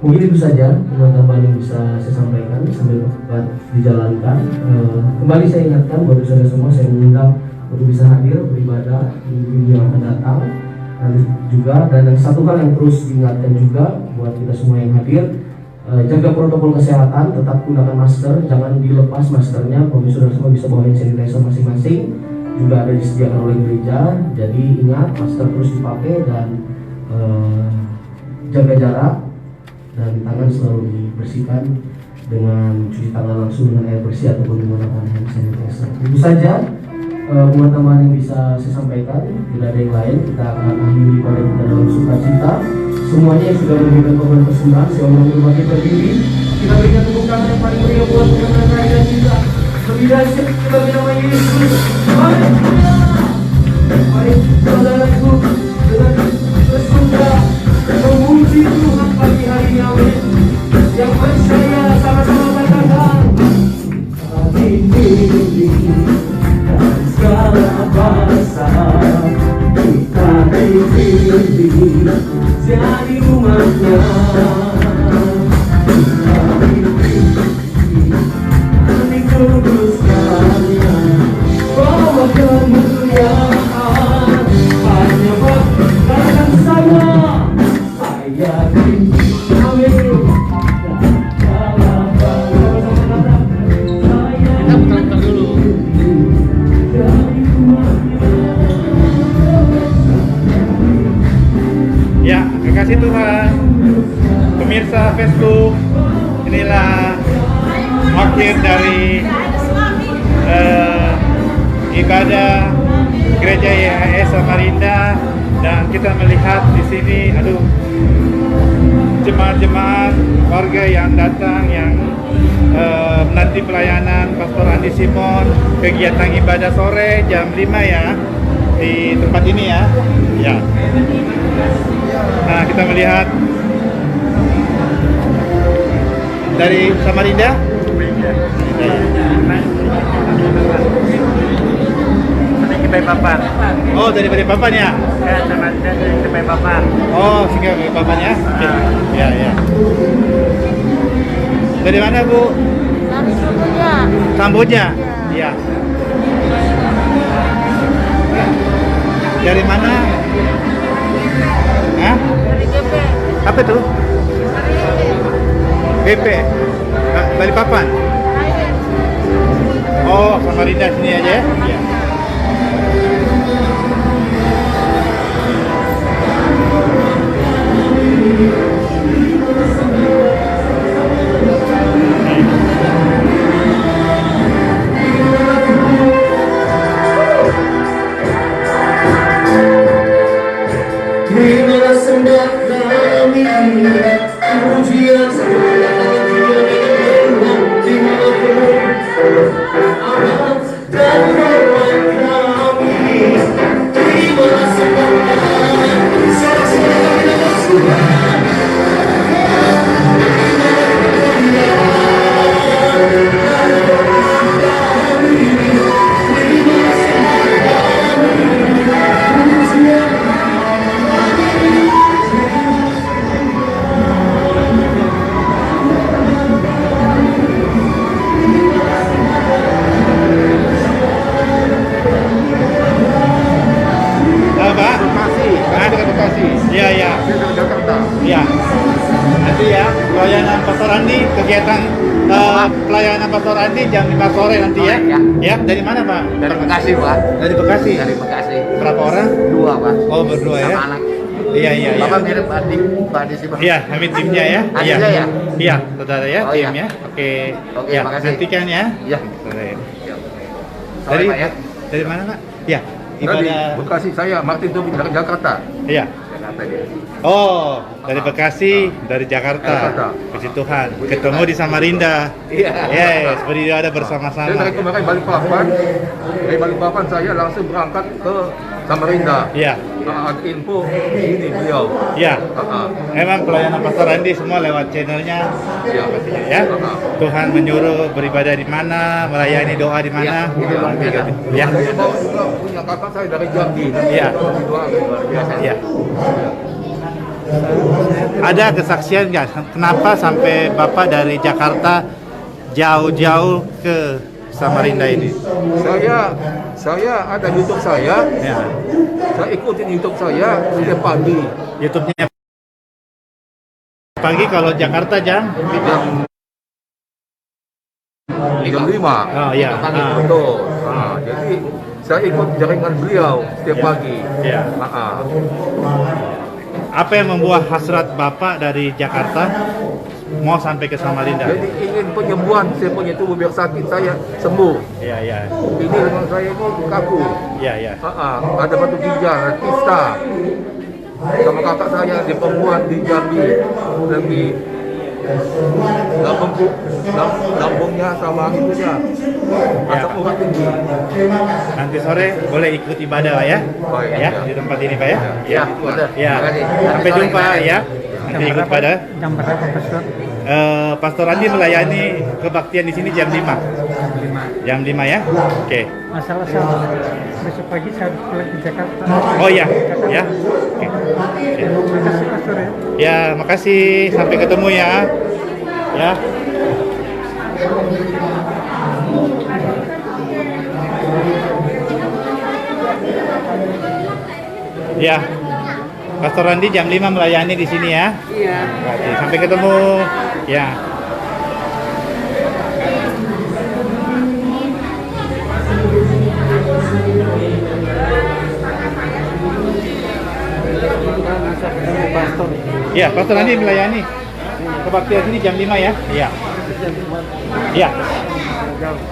Mungkin itu saja teman-teman yang bisa saya sampaikan sambil dijalankan. Kembali saya ingatkan buat saudara semua, saya mengundang untuk bisa hadir beribadah di minggu yang akan datang. Nanti juga, dan yang satu hal yang terus diingatkan juga buat kita semua yang hadir, jaga protokol kesehatan, tetap gunakan masker, jangan dilepas maskernya. Kalau saudara semua bisa bawa hand sanitizer masing-masing, juga ada disediakan oleh gereja. Jadi ingat, masker terus dipakai dan jaga jarak, dan tangan selalu dibersihkan dengan cuci tangan langsung dengan air bersih ataupun menggunakan hand sanitizer. Itu saja pengetahuan yang bisa saya sampaikan. Tidak ada yang lain, kita akan akhiri pada kita dalam sukacita. Semuanya yang sudah memberikan korban persembahan, saya mohon untuk berdiri. Kita berikan tepuk tangan yang paling meriah buat teman-teman kami dan kita. Lebih dahsyat kita bagi nama Yesus. Haleluya. Mari saudaraku dengan bersumpah memuji Tuhan pagi hari ini. Amin. Yang percaya sama-sama katakan dan segala bangsa kita dipilih jadi umatnya. Kita dipilih dikuduskannya, bawa kemuliaan hanya bakalan saya. Yakin, amin. Kita putar dulu. Ya, terima kasih Tuhan. Pemirsa Facebook, inilah akhir dari ibadah Gereja YHS Samarinda, dan kita melihat di sini, jemaat-jemaat warga yang datang yang menanti pelayanan Pastor Andi Simon, kegiatan ibadah sore jam 5 ya di tempat ini ya. Ya. Nah, kita melihat dari Samarinda. Dari Bapak. Oh, dari Bapak ya? Ya, Samarinda dari Bapak. Oh, sehingga dari Bapak ya? Ya, ya. Dari mana, Bu? Dari Kamboja. Kamboja? Iya. Dari mana? Hah? Dari GP. Apa itu? BP? Balikpapan? Oh, Samarinda sini aja ya? Iya. Inilah sembah kami, pujian segala dimanapun, amat dan pelayanan Pastor Andi, kegiatan pelayanan Pastor Andi jam 5 sore nanti ya. Ya, dari mana Pak? Dari Bekasi, Pak. Dari Bekasi. Dari Bekasi. Berapa orang? 2, Pak. Oh, berdua ya. Sama anak. Iya, iya, iya. Bapak mirip Pak Adi sih, Pak. Iya, kami timnya ya. Iya. Adiknya ya? Iya, saudara ya, Oh, iya. timnya. Oke. Oke, Ya, makasih. nantikan ya. Iya. Sore. Sorry, Pak ya. Dari mana Pak? Ya, Dari ibadah. Bekasi, saya Martin Tobing dari Jakarta. Iya. Jakarta dia. Oh, dari Bekasi, dari Jakarta. Jakarta. Puji Tuhan. Ketemu di Samarinda. Iya. Yes, beribadah Saya bersama-sama. dari kemarin Balikpapan. Dari Balikpapan saya langsung berangkat ke Samarinda. Iya. Ada info ini beliau. Ya, memang pelayanan Pastor Andi semua lewat channelnya. Ya. Ya, Tuhan menyuruh beribadah di mana, melayani doa di mana. Ya, Punya kakak saya dari Jambi. Iya. Doa luar biasa. ya. Ada kesaksian nggak? Kenapa sampai Bapak dari Jakarta jauh-jauh ke Samarinda ini? Saya ada YouTube saya. Ya. Saya ikutin YouTube saya setiap pagi. YouTube-nya pagi, kalau Jakarta jam? Jam 5. Oh iya. Pagi betul. Jadi saya ikut jaringan beliau setiap pagi. Ya. Apa yang membuat hasrat Bapak dari Jakarta mau sampai ke Samarinda? Jadi ingin penyembuhan, saya punya tubuh biar sakit saya sembuh. Iya, iya. Ini dengan saya ini kaku. Iya, iya. Ada batu ginjal, ada kista. Sama kakak saya di pembuat di Jambi lagi lambungnya sama itunya asam urat tinggi. Nanti sore boleh ikut ibadah Pak ya? Baik, Ya, ya. di tempat ini Pak ya? Iya, betul. Ya. Terima kasih. Sampai Nanti jumpa sore. ya. Nanti ikut ibadah. Jam berapa Pastor? Pastor Andi melayani kebaktian di sini jam 5. Jam 5 ya? Oke. Masalah saya besok pagi saya harus pulang ke Jakarta. Oh iya, ya. Oke. Terima kasih Pastor ya. Ya, makasih. Sampai ketemu ya. Ya. Ya. Pastor Andi jam 5 melayani di sini ya. Iya. Berarti sampai ketemu. Ya. Pastor. Ya, Pastor Andi melayani kebaktian sini jam 5 ya. Iya. Iya.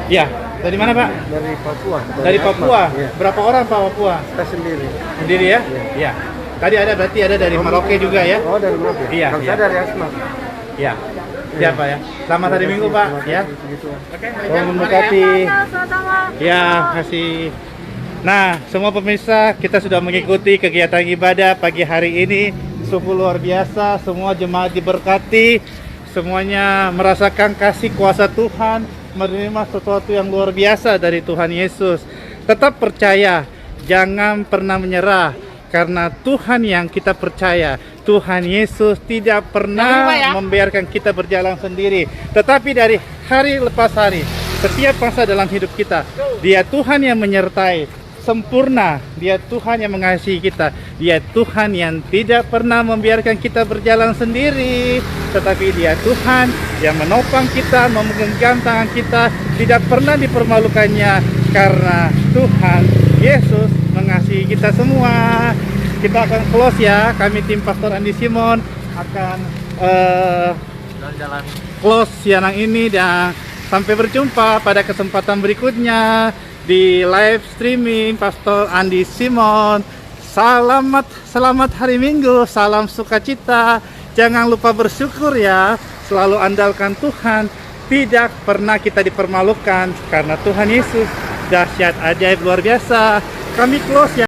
Iya. Dari mana Pak? Dari Papua. Dari Papua. Iya. Berapa orang Pak Papua? Kita sendiri. Sendiri ya? Iya. Tadi ada berarti ada dari Merauke juga ya? Oh dari Merauke. Iya, Kalau iya. saya dari Asmat. Iya. Siapa ya? Selamat hari Minggu Pak ya. Tuhan memberkati. Ya, kasih. Nah, semua pemirsa, kita sudah mengikuti kegiatan ibadah pagi hari ini. Sungguh luar biasa, semua jemaat diberkati. Semuanya merasakan kasih kuasa Tuhan, menerima sesuatu yang luar biasa dari Tuhan Yesus. Tetap percaya, jangan pernah menyerah, karena Tuhan yang kita percaya, Tuhan Yesus tidak pernah membiarkan kita berjalan sendiri. Tetapi dari hari lepas hari, setiap masa dalam hidup kita, Dia Tuhan yang menyertai sempurna. Dia Tuhan yang mengasihi kita. Dia Tuhan yang tidak pernah membiarkan kita berjalan sendiri, tetapi Dia Tuhan yang menopang kita, memegang tangan kita, tidak pernah dipermalukannya, karena Tuhan Yesus mengasihi kita semua. Kita akan close ya. Kami tim Pastor Andi Simon akan close siang ini, dan sampai berjumpa pada kesempatan berikutnya di live streaming Pastor Andi Simon. Selamat hari Minggu, salam sukacita. Jangan lupa bersyukur ya. Selalu andalkan Tuhan. Tidak pernah kita dipermalukan, karena Tuhan Yesus dahsyat, ajaib, luar biasa. Kami close ya.